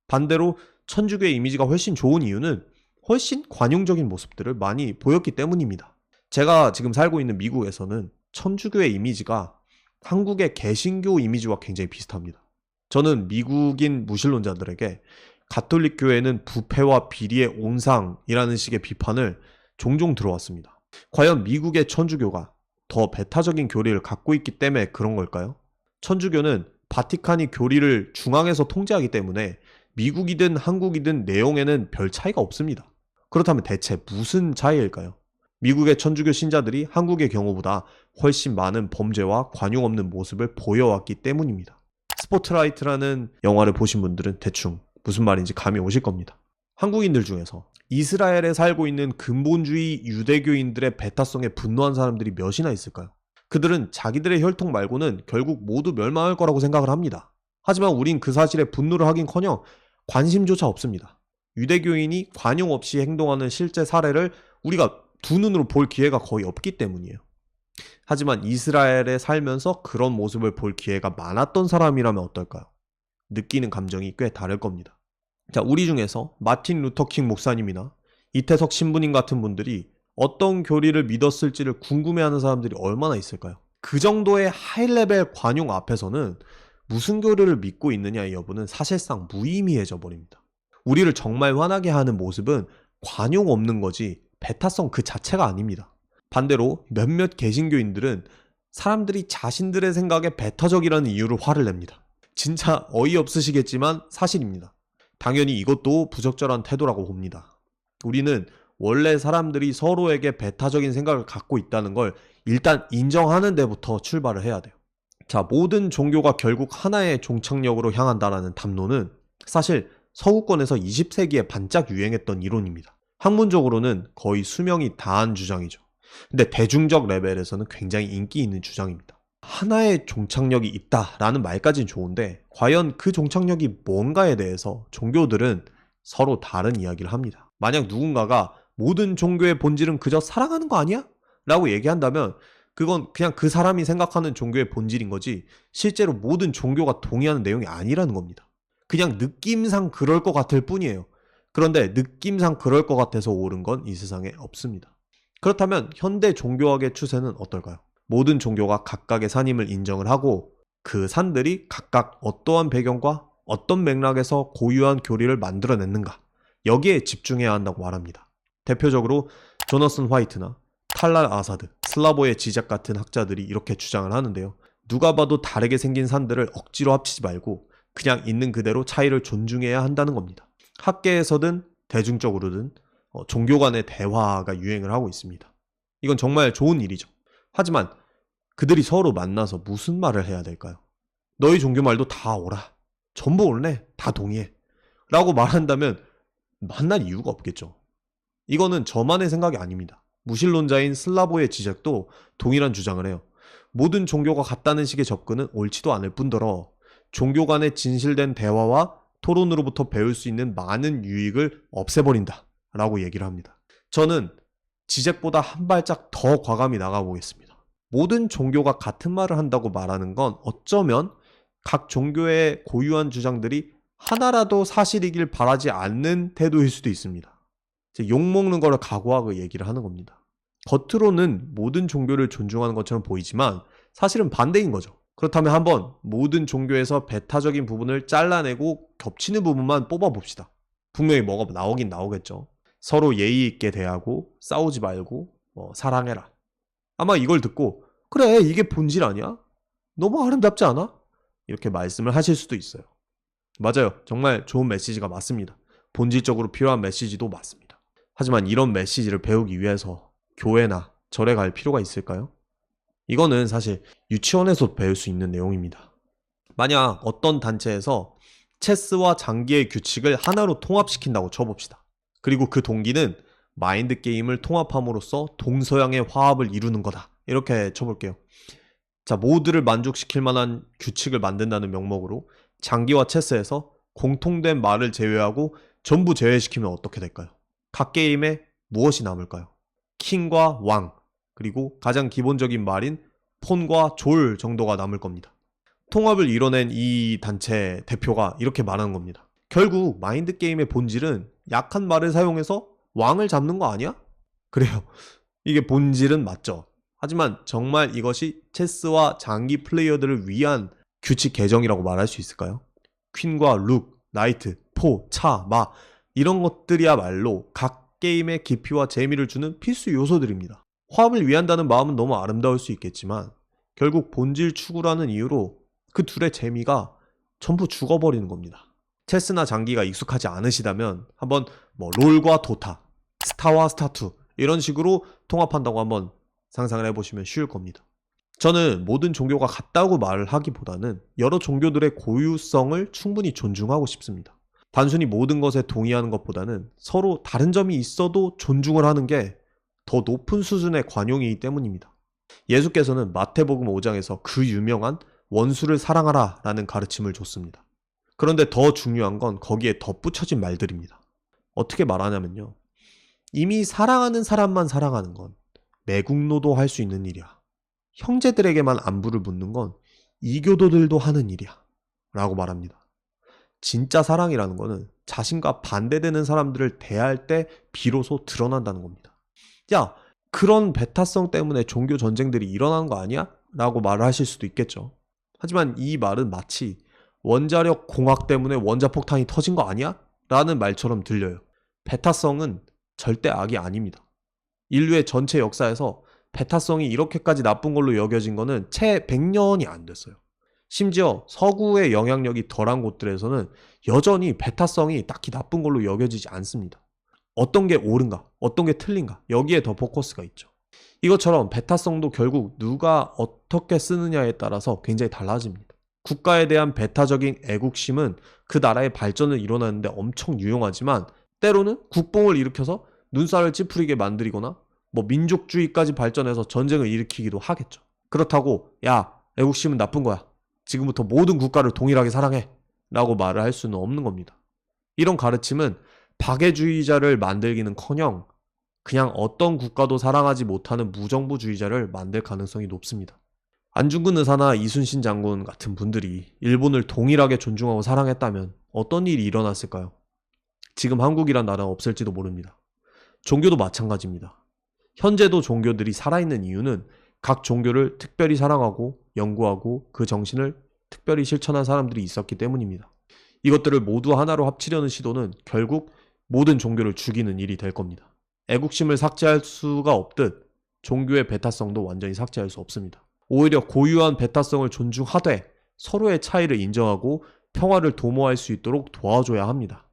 반대로 천주교의 이미지가 훨씬 좋은 이유는 훨씬 관용적인 모습들을 많이 보였기 때문입니다. 제가 지금 살고 있는 미국에서는 천주교의 이미지가 한국의 개신교 이미지와 굉장히 비슷합니다. 저는 미국인 무신론자들에게 가톨릭 교회는 부패와 비리의 온상이라는 식의 비판을 종종 들어왔습니다. 과연 미국의 천주교가 더 배타적인 교리를 갖고 있기 때문에 그런 걸까요? 천주교는 바티칸이 교리를 중앙에서 통제하기 때문에 미국이든 한국이든 내용에는 별 차이가 없습니다. 그렇다면 대체 무슨 차이일까요? 미국의 천주교 신자들이 한국의 경우보다 훨씬 많은 범죄와 관용 없는 모습을 보여왔기 때문입니다. 스포트라이트라는 영화를 보신 분들은 대충 무슨 말인지 감이 오실 겁니다. 한국인들 중에서 이스라엘에 살고 있는 근본주의 유대교인들의 배타성에 분노한 사람들이 몇이나 있을까요? 그들은 자기들의 혈통 말고는 결국 모두 멸망할 거라고 생각을 합니다. 하지만 우린 그 사실에 분노를 하긴커녕 관심조차 없습니다. 유대교인이 관용 없이 행동하는 실제 사례를 우리가 두 눈으로 볼 기회가 거의 없기 때문이에요. 하지만 이스라엘에 살면서 그런 모습을 볼 기회가 많았던 사람이라면 어떨까요? 느끼는 감정이 꽤 다를 겁니다. 자, 우리 중에서 마틴 루터킹 목사님이나 이태석 신부님 같은 분들이 어떤 교리를 믿었을지를 궁금해하는 사람들이 얼마나 있을까요? 그 정도의 하이레벨 관용 앞에서는 무슨 교리를 믿고 있느냐의 여부는 사실상 무의미해져 버립니다. 우리를 정말 화나게 하는 모습은 관용 없는 거지 배타성 그 자체가 아닙니다. 반대로 몇몇 개신교인들은 사람들이 자신들의 생각에 배타적이라는 이유로 화를 냅니다. 진짜 어이없으시겠지만 사실입니다. 당연히 이것도 부적절한 태도라고 봅니다. 우리는 원래 사람들이 서로에게 배타적인 생각을 갖고 있다는 걸 일단 인정하는 데부터 출발을 해야 돼요. 자, 모든 종교가 결국 하나의 종착역으로 향한다라는 담론은 사실 서구권에서 20세기에 반짝 유행했던 이론입니다. 학문적으로는 거의 수명이 다한 주장이죠. 근데 대중적 레벨에서는 굉장히 인기 있는 주장입니다. 하나의 종착역이 있다라는 말까지는 좋은데 과연 그 종착역이 뭔가에 대해서 종교들은 서로 다른 이야기를 합니다. 만약 누군가가 모든 종교의 본질은 그저 사랑하는 거 아니야? 라고 얘기한다면 그건 그냥 그 사람이 생각하는 종교의 본질인 거지 실제로 모든 종교가 동의하는 내용이 아니라는 겁니다. 그냥 느낌상 그럴 것 같을 뿐이에요. 그런데 느낌상 그럴 것 같아서 옳은 건 이 세상에 없습니다. 그렇다면 현대 종교학의 추세는 어떨까요? 모든 종교가 각각의 산임을 인정을 하고 그 산들이 각각 어떠한 배경과 어떤 맥락에서 고유한 교리를 만들어냈는가 여기에 집중해야 한다고 말합니다. 대표적으로 조너슨 화이트나 탈랄 아사드, 슬라보의 지작 같은 학자들이 이렇게 주장을 하는데요. 누가 봐도 다르게 생긴 산들을 억지로 합치지 말고 그냥 있는 그대로 차이를 존중해야 한다는 겁니다. 학계에서든 대중적으로든 종교 간의 대화가 유행을 하고 있습니다. 이건 정말 좋은 일이죠. 하지만 그들이 서로 만나서 무슨 말을 해야 될까요? 너희 종교 말도 다 옳아. 전부 옳네. 다 동의해. 라고 말한다면 만날 이유가 없겠죠. 이거는 저만의 생각이 아닙니다. 무신론자인 슬라보의 지적도 동일한 주장을 해요. 모든 종교가 같다는 식의 접근은 옳지도 않을 뿐더러 종교 간의 진실된 대화와 토론으로부터 배울 수 있는 많은 유익을 없애버린다 라고 얘기를 합니다. 저는 지적보다 한 발짝 더 과감히 나가보겠습니다. 모든 종교가 같은 말을 한다고 말하는 건 어쩌면 각 종교의 고유한 주장들이 하나라도 사실이길 바라지 않는 태도일 수도 있습니다. 욕먹는 거를 각오하고 얘기를 하는 겁니다. 겉으로는 모든 종교를 존중하는 것처럼 보이지만 사실은 반대인 거죠. 그렇다면 한번 모든 종교에서 배타적인 부분을 잘라내고 겹치는 부분만 뽑아봅시다. 분명히 뭐가 나오긴 나오겠죠. 서로 예의 있게 대하고 싸우지 말고 사랑해라. 아마 이걸 듣고 그래 이게 본질 아니야? 너무 아름답지 않아? 이렇게 말씀을 하실 수도 있어요. 맞아요. 정말 좋은 메시지가 맞습니다. 본질적으로 필요한 메시지도 맞습니다. 하지만 이런 메시지를 배우기 위해서 교회나 절에 갈 필요가 있을까요? 이거는 사실 유치원에서 배울 수 있는 내용입니다. 만약 어떤 단체에서 체스와 장기의 규칙을 하나로 통합시킨다고 쳐봅시다. 그리고 그 동기는 마인드 게임을 통합함으로써 동서양의 화합을 이루는 거다. 이렇게 쳐볼게요. 자, 모두를 만족시킬 만한 규칙을 만든다는 명목으로 장기와 체스에서 공통된 말을 제외하고 전부 제외시키면 어떻게 될까요? 각 게임에 무엇이 남을까요? 킹과 왕, 그리고 가장 기본적인 말인 폰과 졸 정도가 남을 겁니다. 통합을 이뤄낸 이 단체 대표가 이렇게 말하는 겁니다. 결국 마인드 게임의 본질은 약한 말을 사용해서 왕을 잡는 거 아니야? 그래요. 이게 본질은 맞죠. 하지만 정말 이것이 체스와 장기 플레이어들을 위한 규칙 개정이라고 말할 수 있을까요? 퀸과 룩, 나이트, 포, 차, 마 이런 것들이야말로 각 게임의 깊이와 재미를 주는 필수 요소들입니다. 화합을 위한다는 마음은 너무 아름다울 수 있겠지만 결국 본질 추구라는 이유로 그 둘의 재미가 전부 죽어버리는 겁니다. 체스나 장기가 익숙하지 않으시다면 한번 롤과 도타, 스타와 스타2 이런 식으로 통합한다고 한번 상상을 해보시면 쉬울 겁니다. 저는 모든 종교가 같다고 말을 하기보다는 여러 종교들의 고유성을 충분히 존중하고 싶습니다. 단순히 모든 것에 동의하는 것보다는 서로 다른 점이 있어도 존중을 하는 게 더 높은 수준의 관용이기 때문입니다. 예수께서는 마태복음 5장에서 그 유명한 원수를 사랑하라 라는 가르침을 줬습니다. 그런데 더 중요한 건 거기에 덧붙여진 말들입니다. 어떻게 말하냐면요. 이미 사랑하는 사람만 사랑하는 건 매국노도 할 수 있는 일이야. 형제들에게만 안부를 묻는 건 이교도들도 하는 일이야. 라고 말합니다. 진짜 사랑이라는 거는 자신과 반대되는 사람들을 대할 때 비로소 드러난다는 겁니다. 야, 그런 배타성 때문에 종교 전쟁들이 일어나는 거 아니야? 라고 말을 하실 수도 있겠죠. 하지만 이 말은 마치 원자력 공학 때문에 원자폭탄이 터진 거 아니야? 라는 말처럼 들려요. 배타성은 절대 악이 아닙니다. 인류의 전체 역사에서 배타성이 이렇게까지 나쁜 걸로 여겨진 거는 채 100년이 안 됐어요. 심지어 서구의 영향력이 덜한 곳들에서는 여전히 배타성이 딱히 나쁜 걸로 여겨지지 않습니다. 어떤 게 옳은가, 어떤 게 틀린가, 여기에 더 포커스가 있죠. 이것처럼 배타성도 결국 누가 어떻게 쓰느냐에 따라서 굉장히 달라집니다. 국가에 대한 배타적인 애국심은 그 나라의 발전을 이뤄내는데 엄청 유용하지만 때로는 국뽕을 일으켜서 눈살을 찌푸리게 만들거나 민족주의까지 발전해서 전쟁을 일으키기도 하겠죠. 그렇다고 야, 애국심은 나쁜 거야. 지금부터 모든 국가를 동일하게 사랑해. 라고 말을 할 수는 없는 겁니다. 이런 가르침은 박애주의자를 만들기는커녕 그냥 어떤 국가도 사랑하지 못하는 무정부주의자를 만들 가능성이 높습니다. 안중근 의사나 이순신 장군 같은 분들이 일본을 동일하게 존중하고 사랑했다면 어떤 일이 일어났을까요? 지금 한국이란 나라는 없을지도 모릅니다. 종교도 마찬가지입니다. 현재도 종교들이 살아있는 이유는 각 종교를 특별히 사랑하고 연구하고 그 정신을 특별히 실천한 사람들이 있었기 때문입니다. 이것들을 모두 하나로 합치려는 시도는 결국 모든 종교를 죽이는 일이 될 겁니다. 애국심을 삭제할 수가 없듯 종교의 배타성도 완전히 삭제할 수 없습니다. 오히려 고유한 배타성을 존중하되 서로의 차이를 인정하고 평화를 도모할 수 있도록 도와줘야 합니다.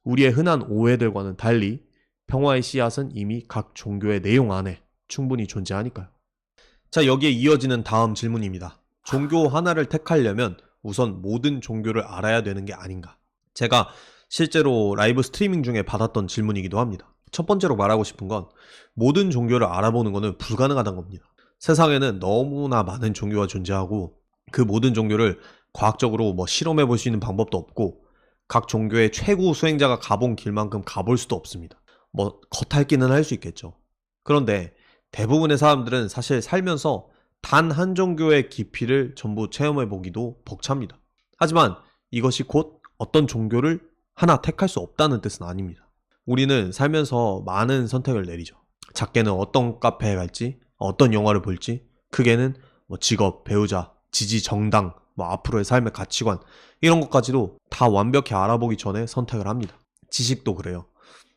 우리의 흔한 오해들과는 달리 평화의 씨앗은 이미 각 종교의 내용 안에 충분히 존재하니까요. 자, 여기에 이어지는 다음 질문입니다. 종교 하나를 택하려면 우선 모든 종교를 알아야 되는 게 아닌가? 제가 실제로 라이브 스트리밍 중에 받았던 질문이기도 합니다. 첫 번째로 말하고 싶은 건 모든 종교를 알아보는 것은 불가능하다는 겁니다. 세상에는 너무나 많은 종교가 존재하고 그 모든 종교를 과학적으로 실험해 볼 수 있는 방법도 없고 각 종교의 최고 수행자가 가본 길만큼 가볼 수도 없습니다. 겉핥기는 할 수 있겠죠. 그런데 대부분의 사람들은 사실 살면서 단 한 종교의 깊이를 전부 체험해 보기도 벅찹니다. 하지만 이것이 곧 어떤 종교를 하나 택할 수 없다는 뜻은 아닙니다. 우리는 살면서 많은 선택을 내리죠. 작게는 어떤 카페에 갈지, 어떤 영화를 볼지, 크게는 직업, 배우자, 지지, 정당, 앞으로의 삶의 가치관 이런 것까지도 다 완벽히 알아보기 전에 선택을 합니다. 지식도 그래요.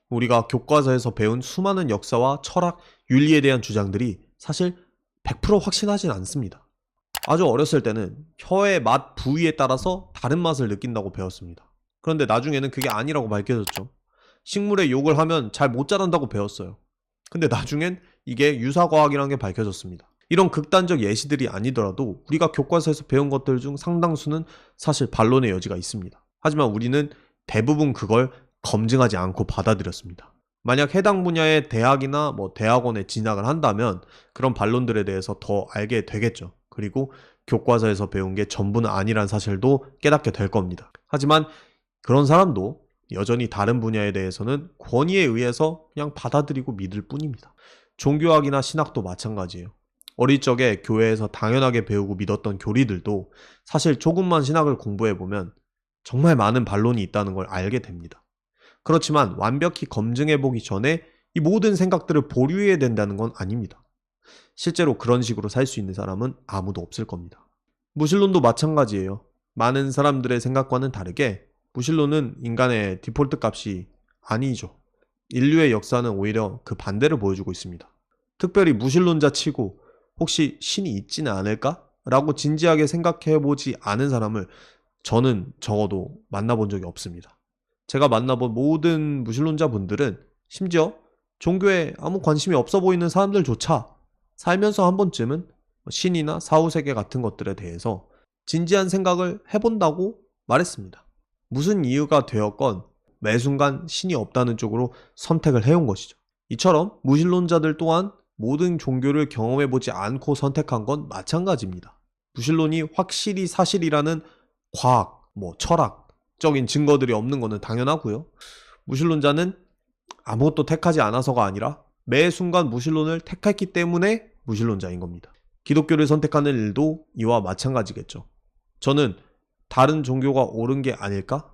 우리가 교과서에서 배운 수많은 역사와 철학, 윤리에 대한 주장들이 사실 100% 확신하진 않습니다. 아주 어렸을 때는 혀의 맛 부위에 따라서 다른 맛을 느낀다고 배웠습니다. 그런데 나중에는 그게 아니라고 밝혀졌죠. 식물에 욕을 하면 잘 못 자란다고 배웠어요. 근데 나중엔 이게 유사과학이라는 게 밝혀졌습니다. 이런 극단적 예시들이 아니더라도 우리가 교과서에서 배운 것들 중 상당수는 사실 반론의 여지가 있습니다. 하지만 우리는 대부분 그걸 검증하지 않고 받아들였습니다. 만약 해당 분야의 대학이나 대학원에 진학을 한다면 그런 반론들에 대해서 더 알게 되겠죠. 그리고 교과서에서 배운 게 전부는 아니란 사실도 깨닫게 될 겁니다. 하지만 그런 사람도 여전히 다른 분야에 대해서는 권위에 의해서 그냥 받아들이고 믿을 뿐입니다. 종교학이나 신학도 마찬가지예요. 어릴 적에 교회에서 당연하게 배우고 믿었던 교리들도 사실 조금만 신학을 공부해보면 정말 많은 반론이 있다는 걸 알게 됩니다. 그렇지만 완벽히 검증해보기 전에 이 모든 생각들을 보류해야 된다는 건 아닙니다. 실제로 그런 식으로 살 수 있는 사람은 아무도 없을 겁니다. 무신론도 마찬가지예요. 많은 사람들의 생각과는 다르게 무신론은 인간의 디폴트 값이 아니죠. 인류의 역사는 오히려 그 반대를 보여주고 있습니다. 특별히 무신론자 치고 혹시 신이 있지는 않을까? 라고 진지하게 생각해보지 않은 사람을 저는 적어도 만나본 적이 없습니다. 제가 만나본 모든 무신론자 분들은 심지어 종교에 아무 관심이 없어 보이는 사람들조차 살면서 한 번쯤은 신이나 사후세계 같은 것들에 대해서 진지한 생각을 해본다고 말했습니다. 무슨 이유가 되었건 매 순간 신이 없다는 쪽으로 선택을 해온 것이죠. 이처럼 무신론자들 또한 모든 종교를 경험해보지 않고 선택한 건 마찬가지입니다. 무신론이 확실히 사실이라는 과학, 철학적인 증거들이 없는 것은 당연하고요. 무신론자는 아무것도 택하지 않아서가 아니라 매 순간 무신론을 택했기 때문에 무신론자인 겁니다. 기독교를 선택하는 일도 이와 마찬가지겠죠. 저는 다른 종교가 옳은 게 아닐까?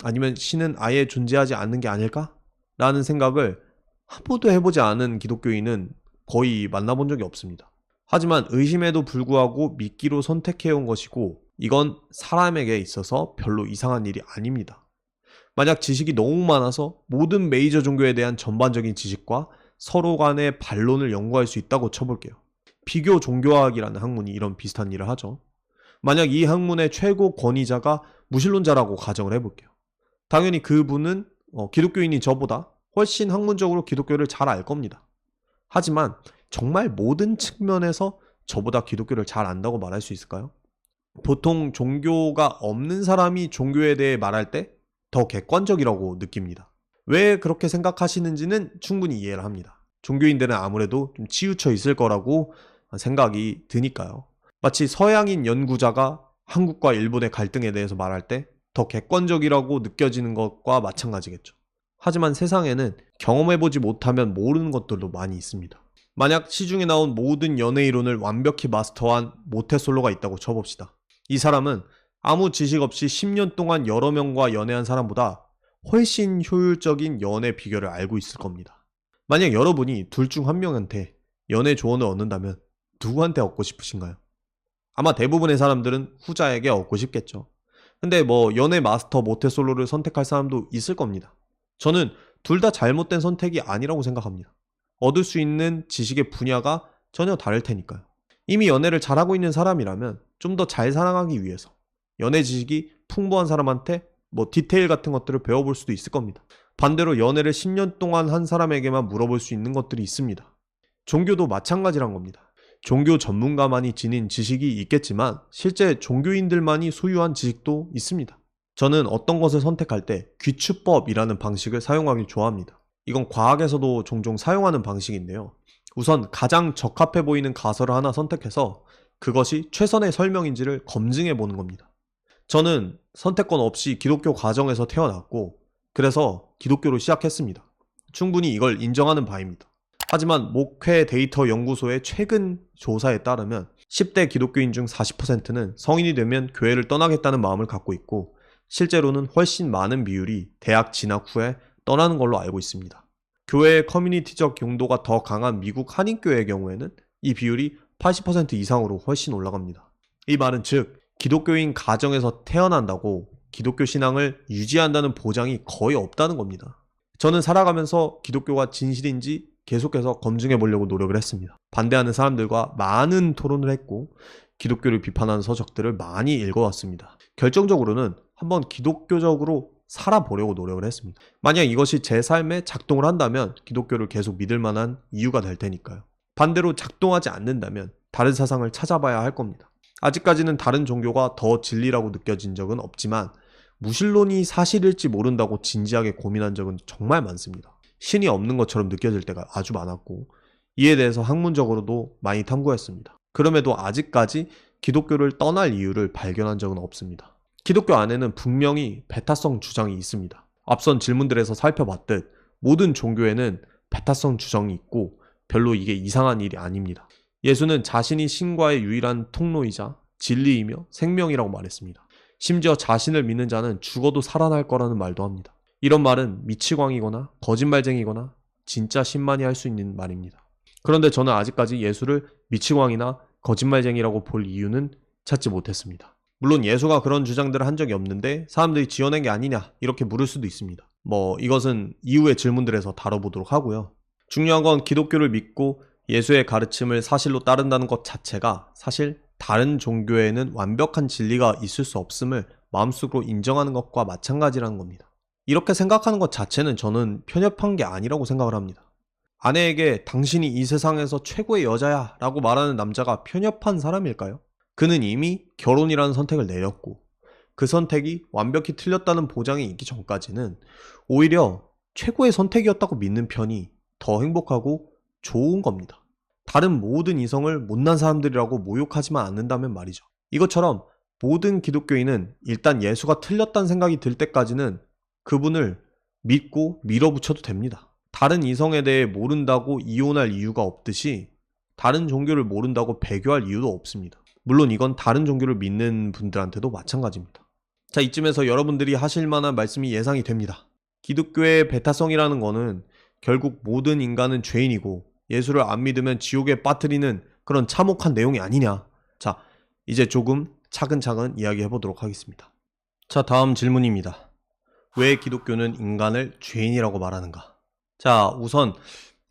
아니면 신은 아예 존재하지 않는 게 아닐까? 라는 생각을 한 번도 해보지 않은 기독교인은 거의 만나본 적이 없습니다. 하지만 의심에도 불구하고 믿기로 선택해온 것이고 이건 사람에게 있어서 별로 이상한 일이 아닙니다. 만약 지식이 너무 많아서 모든 메이저 종교에 대한 전반적인 지식과 서로 간의 반론을 연구할 수 있다고 쳐볼게요. 비교 종교학이라는 학문이 이런 비슷한 일을 하죠. 만약 이 학문의 최고 권위자가 무신론자라고 가정을 해볼게요. 당연히 그분은 기독교인인 저보다 훨씬 학문적으로 기독교를 잘 알 겁니다. 하지만 정말 모든 측면에서 저보다 기독교를 잘 안다고 말할 수 있을까요? 보통 종교가 없는 사람이 종교에 대해 말할 때 더 객관적이라고 느낍니다. 왜 그렇게 생각하시는지는 충분히 이해를 합니다. 종교인들은 아무래도 좀 치우쳐 있을 거라고 생각이 드니까요. 마치 서양인 연구자가 한국과 일본의 갈등에 대해서 말할 때 더 객관적이라고 느껴지는 것과 마찬가지겠죠. 하지만 세상에는 경험해보지 못하면 모르는 것들도 많이 있습니다. 만약 시중에 나온 모든 연애 이론을 완벽히 마스터한 모태솔로가 있다고 쳐봅시다. 이 사람은 아무 지식 없이 10년 동안 여러 명과 연애한 사람보다 훨씬 효율적인 연애 비결을 알고 있을 겁니다. 만약 여러분이 둘 중 한 명한테 연애 조언을 얻는다면 누구한테 얻고 싶으신가요? 아마 대부분의 사람들은 후자에게 얻고 싶겠죠. 근데 연애 마스터 모태솔로를 선택할 사람도 있을 겁니다. 저는 둘 다 잘못된 선택이 아니라고 생각합니다. 얻을 수 있는 지식의 분야가 전혀 다를 테니까요. 이미 연애를 잘하고 있는 사람이라면 좀 더 잘 살아가기 위해서 연애 지식이 풍부한 사람한테 디테일 같은 것들을 배워볼 수도 있을 겁니다. 반대로 연애를 10년 동안 한 사람에게만 물어볼 수 있는 것들이 있습니다. 종교도 마찬가지란 겁니다. 종교 전문가만이 지닌 지식이 있겠지만 실제 종교인들만이 소유한 지식도 있습니다. 저는 어떤 것을 선택할 때 귀추법이라는 방식을 사용하길 좋아합니다. 이건 과학에서도 종종 사용하는 방식인데요. 우선 가장 적합해 보이는 가설을 하나 선택해서 그것이 최선의 설명인지를 검증해 보는 겁니다. 저는 선택권 없이 기독교 가정에서 태어났고 그래서 기독교로 시작했습니다. 충분히 이걸 인정하는 바입니다. 하지만 목회 데이터 연구소의 최근 조사에 따르면 10대 기독교인 중 40%는 성인이 되면 교회를 떠나겠다는 마음을 갖고 있고 실제로는 훨씬 많은 비율이 대학 진학 후에 떠나는 걸로 알고 있습니다. 교회의 커뮤니티적 용도가 더 강한 미국 한인교회의 경우에는 이 비율이 80% 이상으로 훨씬 올라갑니다. 이 말은 즉 기독교인 가정에서 태어난다고 기독교 신앙을 유지한다는 보장이 거의 없다는 겁니다. 저는 살아가면서 기독교가 진실인지 계속해서 검증해 보려고 노력을 했습니다. 반대하는 사람들과 많은 토론을 했고 기독교를 비판하는 서적들을 많이 읽어왔습니다. 결정적으로는 한번 기독교적으로 살아보려고 노력을 했습니다. 만약 이것이 제 삶에 작동을 한다면 기독교를 계속 믿을 만한 이유가 될 테니까요. 반대로 작동하지 않는다면 다른 사상을 찾아봐야 할 겁니다. 아직까지는 다른 종교가 더 진리라고 느껴진 적은 없지만 무신론이 사실일지 모른다고 진지하게 고민한 적은 정말 많습니다. 신이 없는 것처럼 느껴질 때가 아주 많았고 이에 대해서 학문적으로도 많이 탐구했습니다. 그럼에도 아직까지 기독교를 떠날 이유를 발견한 적은 없습니다. 기독교 안에는 분명히 배타성 주장이 있습니다. 앞선 질문들에서 살펴봤듯 모든 종교에는 배타성 주장이 있고 별로 이게 이상한 일이 아닙니다. 예수는 자신이 신과의 유일한 통로이자 진리이며 생명이라고 말했습니다. 심지어 자신을 믿는 자는 죽어도 살아날 거라는 말도 합니다. 이런 말은 미치광이거나 거짓말쟁이거나 진짜 신만이 할 수 있는 말입니다. 그런데 저는 아직까지 예수를 미치광이나 거짓말쟁이라고 볼 이유는 찾지 못했습니다. 물론 예수가 그런 주장들을 한 적이 없는데 사람들이 지어낸 게 아니냐 이렇게 물을 수도 있습니다. 이것은 이후의 질문들에서 다뤄보도록 하고요. 중요한 건 기독교를 믿고 예수의 가르침을 사실로 따른다는 것 자체가 사실 다른 종교에는 완벽한 진리가 있을 수 없음을 마음속으로 인정하는 것과 마찬가지라는 겁니다. 이렇게 생각하는 것 자체는 저는 편협한 게 아니라고 생각을 합니다. 아내에게 당신이 이 세상에서 최고의 여자야 라고 말하는 남자가 편협한 사람일까요? 그는 이미 결혼이라는 선택을 내렸고 그 선택이 완벽히 틀렸다는 보장이 있기 전까지는 오히려 최고의 선택이었다고 믿는 편이 더 행복하고 좋은 겁니다. 다른 모든 이성을 못난 사람들이라고 모욕하지만 않는다면 말이죠. 이것처럼 모든 기독교인은 일단 예수가 틀렸다는 생각이 들 때까지는 그분을 믿고 밀어붙여도 됩니다. 다른 이성에 대해 모른다고 이혼할 이유가 없듯이 다른 종교를 모른다고 배교할 이유도 없습니다. 물론 이건 다른 종교를 믿는 분들한테도 마찬가지입니다. 자, 이쯤에서 여러분들이 하실 만한 말씀이 예상이 됩니다. 기독교의 배타성이라는 거는 결국 모든 인간은 죄인이고 예수를 안 믿으면 지옥에 빠뜨리는 그런 참혹한 내용이 아니냐. 자, 이제 조금 차근차근 이야기해 보도록 하겠습니다. 자, 다음 질문입니다. 왜 기독교는 인간을 죄인이라고 말하는가? 자, 우선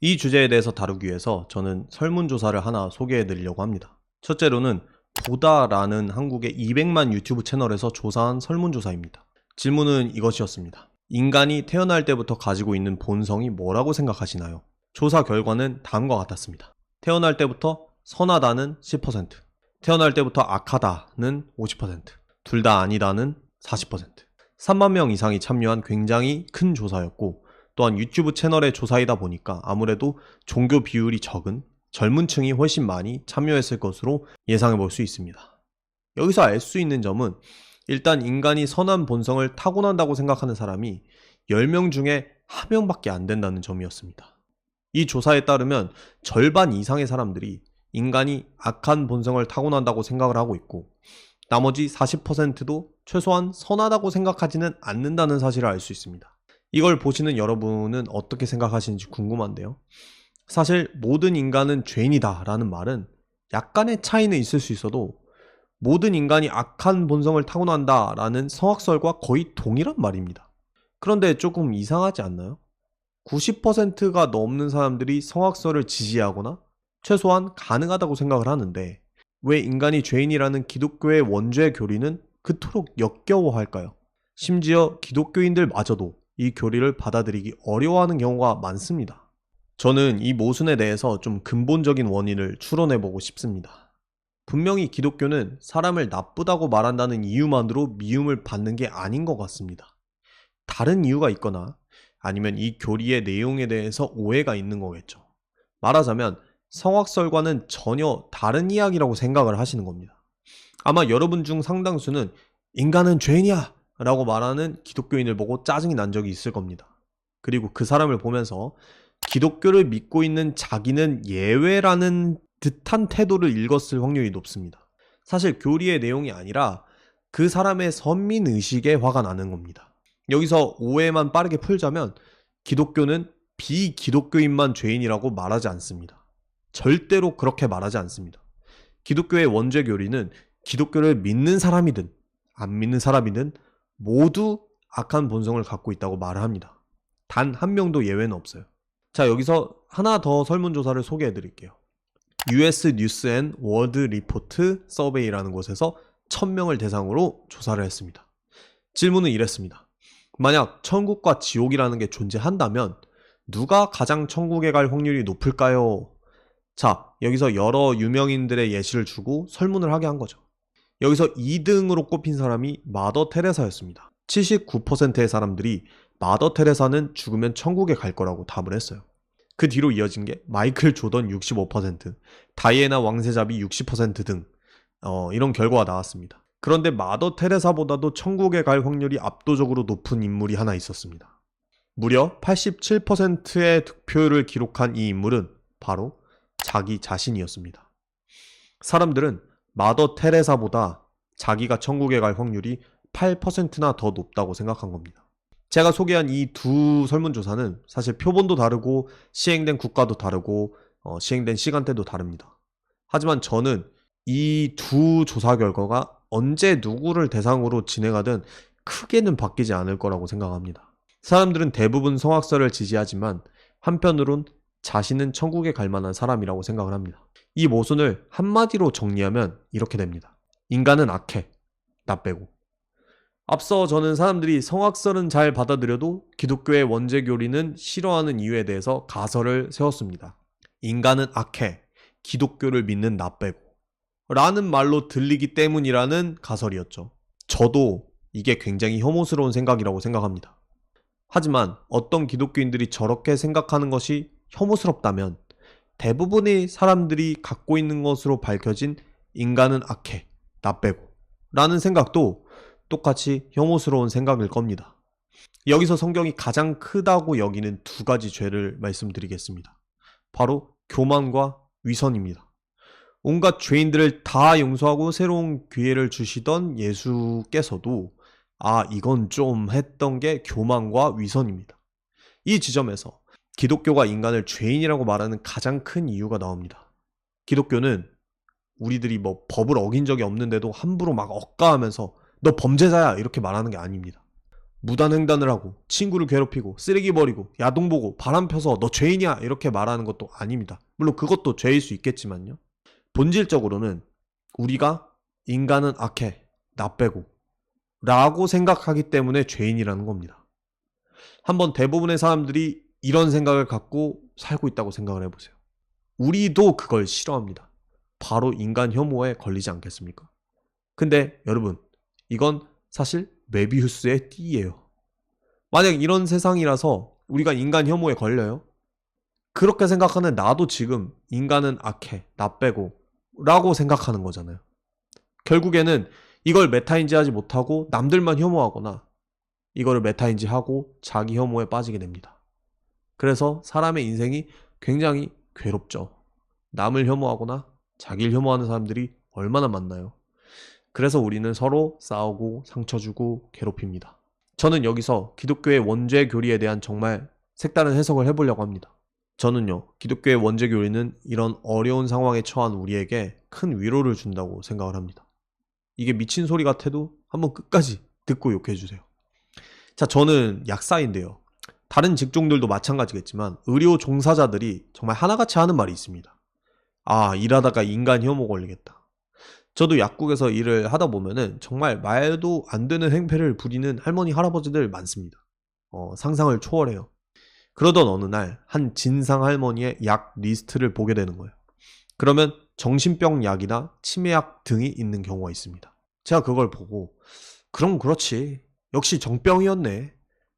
이 주제에 대해서 다루기 위해서 저는 설문조사를 하나 소개해 드리려고 합니다. 첫째로는 보다라는 한국의 200만 유튜브 채널에서 조사한 설문조사입니다. 질문은 이것이었습니다. 인간이 태어날 때부터 가지고 있는 본성이 뭐라고 생각하시나요? 조사 결과는 다음과 같았습니다. 태어날 때부터 선하다는 10%, 태어날 때부터 악하다는 50%, 둘 다 아니다는 40%. 3만 명 이상이 참여한 굉장히 큰 조사였고, 또한 유튜브 채널의 조사이다 보니까 아무래도 종교 비율이 적은 젊은 층이 훨씬 많이 참여했을 것으로 예상해 볼 수 있습니다. 여기서 알 수 있는 점은 일단 인간이 선한 본성을 타고난다고 생각하는 사람이 10명 중에 1명밖에 안 된다는 점이었습니다. 이 조사에 따르면 절반 이상의 사람들이 인간이 악한 본성을 타고난다고 생각을 하고 있고, 나머지 40%도 최소한 선하다고 생각하지는 않는다는 사실을 알 수 있습니다. 이걸 보시는 여러분은 어떻게 생각하시는지 궁금한데요. 사실 모든 인간은 죄인이다 라는 말은 약간의 차이는 있을 수 있어도 모든 인간이 악한 본성을 타고난다 라는 성악설과 거의 동일한 말입니다. 그런데 조금 이상하지 않나요? 90%가 넘는 사람들이 성악설을 지지하거나 최소한 가능하다고 생각을 하는데, 왜 인간이 죄인이라는 기독교의 원죄 교리는 그토록 역겨워할까요? 심지어 기독교인들마저도 이 교리를 받아들이기 어려워하는 경우가 많습니다. 저는 이 모순에 대해서 좀 근본적인 원인을 추론해보고 싶습니다. 분명히 기독교는 사람을 나쁘다고 말한다는 이유만으로 미움을 받는 게 아닌 것 같습니다. 다른 이유가 있거나 아니면 이 교리의 내용에 대해서 오해가 있는 거겠죠. 말하자면 성악설과는 전혀 다른 이야기라고 생각을 하시는 겁니다. 아마 여러분 중 상당수는 인간은 죄인이야 라고 말하는 기독교인을 보고 짜증이 난 적이 있을 겁니다. 그리고 그 사람을 보면서 기독교를 믿고 있는 자기는 예외라는 듯한 태도를 읽었을 확률이 높습니다. 사실 교리의 내용이 아니라 그 사람의 선민의식에 화가 나는 겁니다. 여기서 오해만 빠르게 풀자면 기독교는 비기독교인만 죄인이라고 말하지 않습니다. 절대로 그렇게 말하지 않습니다. 기독교의 원죄 교리는 기독교를 믿는 사람이든 안 믿는 사람이든 모두 악한 본성을 갖고 있다고 말을 합니다. 단 한 명도 예외는 없어요. 자, 여기서 하나 더 설문조사를 소개해 드릴게요. US 뉴스 앤 월드 리포트 서베이라는 곳에서 1000명을 대상으로 조사를 했습니다. 질문은 이랬습니다. 만약 천국과 지옥이라는 게 존재한다면 누가 가장 천국에 갈 확률이 높을까요? 자, 여기서 여러 유명인들의 예시를 주고 설문을 하게 한 거죠. 여기서 2등으로 꼽힌 사람이 마더 테레사였습니다. 79%의 사람들이 마더 테레사는 죽으면 천국에 갈 거라고 답을 했어요. 그 뒤로 이어진 게 마이클 조던 65%, 다이애나 왕세자비 60% 등 이런 결과가 나왔습니다. 그런데 마더 테레사보다도 천국에 갈 확률이 압도적으로 높은 인물이 하나 있었습니다. 무려 87%의 득표율을 기록한 이 인물은 바로 자기 자신이었습니다. 사람들은 마더 테레사보다 자기가 천국에 갈 확률이 8%나 더 높다고 생각한 겁니다. 제가 소개한 이 두 설문조사는 사실 표본도 다르고 시행된 국가도 다르고 시행된 시간대도 다릅니다. 하지만 저는 이 두 조사 결과가 언제 누구를 대상으로 진행하든 크게는 바뀌지 않을 거라고 생각합니다. 사람들은 대부분 성악설을 지지하지만 한편으론 자신은 천국에 갈 만한 사람이라고 생각을 합니다. 이 모순을 한마디로 정리하면 이렇게 됩니다. 인간은 악해, 나 빼고. 앞서 저는 사람들이 성악설은 잘 받아들여도 기독교의 원죄 교리는 싫어하는 이유에 대해서 가설을 세웠습니다. 인간은 악해, 기독교를 믿는 나 빼고 라는 말로 들리기 때문이라는 가설이었죠. 저도 이게 굉장히 혐오스러운 생각이라고 생각합니다. 하지만 어떤 기독교인들이 저렇게 생각하는 것이 혐오스럽다면 대부분의 사람들이 갖고 있는 것으로 밝혀진 인간은 악해, 나 빼고 라는 생각도 똑같이 혐오스러운 생각일 겁니다. 여기서 성경이 가장 크다고 여기는 두 가지 죄를 말씀드리겠습니다. 바로 교만과 위선입니다. 온갖 죄인들을 다 용서하고 새로운 기회를 주시던 예수께서도 이건 좀 했던 게 교만과 위선입니다. 이 지점에서 기독교가 인간을 죄인이라고 말하는 가장 큰 이유가 나옵니다. 기독교는 우리들이 뭐 법을 어긴 적이 없는데도 함부로 막 억까하면서 너 범죄자야 이렇게 말하는 게 아닙니다. 무단횡단을 하고 친구를 괴롭히고 쓰레기 버리고 야동 보고 바람 펴서 너 죄인이야 이렇게 말하는 것도 아닙니다. 물론 그것도 죄일 수 있겠지만요. 본질적으로는 우리가 인간은 악해, 나 빼고 라고 생각하기 때문에 죄인이라는 겁니다. 한번 대부분의 사람들이 이런 생각을 갖고 살고 있다고 생각을 해보세요. 우리도 그걸 싫어합니다. 바로 인간 혐오에 걸리지 않겠습니까? 근데 여러분, 이건 사실 메비우스의 띠예요. 만약 이런 세상이라서 우리가 인간 혐오에 걸려요? 그렇게 생각하는 나도 지금 인간은 악해, 나 빼고 라고 생각하는 거잖아요. 결국에는 이걸 메타인지하지 못하고 남들만 혐오하거나 이거를 메타인지하고 자기 혐오에 빠지게 됩니다. 그래서 사람의 인생이 굉장히 괴롭죠. 남을 혐오하거나 자기를 혐오하는 사람들이 얼마나 많나요? 그래서 우리는 서로 싸우고 상처 주고 괴롭힙니다. 저는 여기서 기독교의 원죄 교리에 대한 정말 색다른 해석을 해보려고 합니다. 저는요, 기독교의 원죄 교리는 이런 어려운 상황에 처한 우리에게 큰 위로를 준다고 생각을 합니다. 이게 미친 소리 같아도 한번 끝까지 듣고 욕해주세요. 자, 저는 약사인데요. 다른 직종들도 마찬가지겠지만 의료 종사자들이 정말 하나같이 하는 말이 있습니다. 아, 일하다가 인간 혐오 걸리겠다. 저도 약국에서 일을 하다 보면은 정말 말도 안 되는 행패를 부리는 할머니, 할아버지들 많습니다. 상상을 초월해요. 그러던 어느 날 한 진상 할머니의 약 리스트를 보게 되는 거예요. 그러면 정신병 약이나 치매약 등이 있는 경우가 있습니다. 제가 그걸 보고 그럼 그렇지. 역시 정병이었네.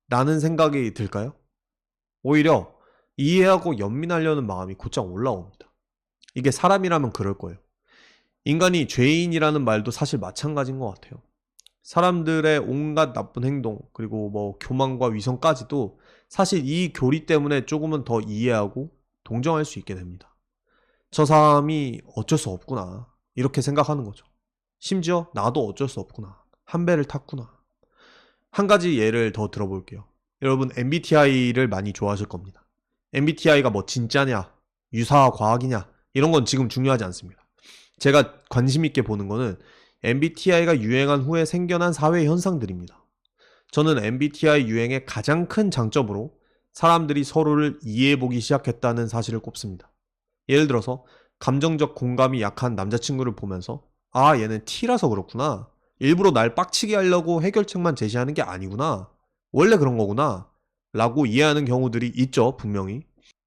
라는 생각이 들까요? 오히려 이해하고 연민하려는 마음이 곧장 올라옵니다. 이게 사람이라면 그럴 거예요. 인간이 죄인이라는 말도 사실 마찬가지인 것 같아요. 사람들의 온갖 나쁜 행동, 그리고 뭐 교만과 위선까지도 사실 이 교리 때문에 조금은 더 이해하고 동정할 수 있게 됩니다. 저 사람이 어쩔 수 없구나. 이렇게 생각하는 거죠. 심지어 나도 어쩔 수 없구나. 한 배를 탔구나. 한 가지 예를 더 들어볼게요. 여러분 MBTI를 많이 좋아하실 겁니다. MBTI가 뭐 진짜냐, 유사 과학이냐 이런 건 지금 중요하지 않습니다. 제가 관심 있게 보는 거는 MBTI가 유행한 후에 생겨난 사회 현상들입니다. 저는 MBTI 유행의 가장 큰 장점으로 사람들이 서로를 이해해보기 시작했다는 사실을 꼽습니다. 예를 들어서 감정적 공감이 약한 남자친구를 보면서 아, 얘는 T라서 그렇구나. 일부러 날 빡치게 하려고 해결책만 제시하는 게 아니구나. 원래 그런 거구나. 라고 이해하는 경우들이 있죠, 분명히.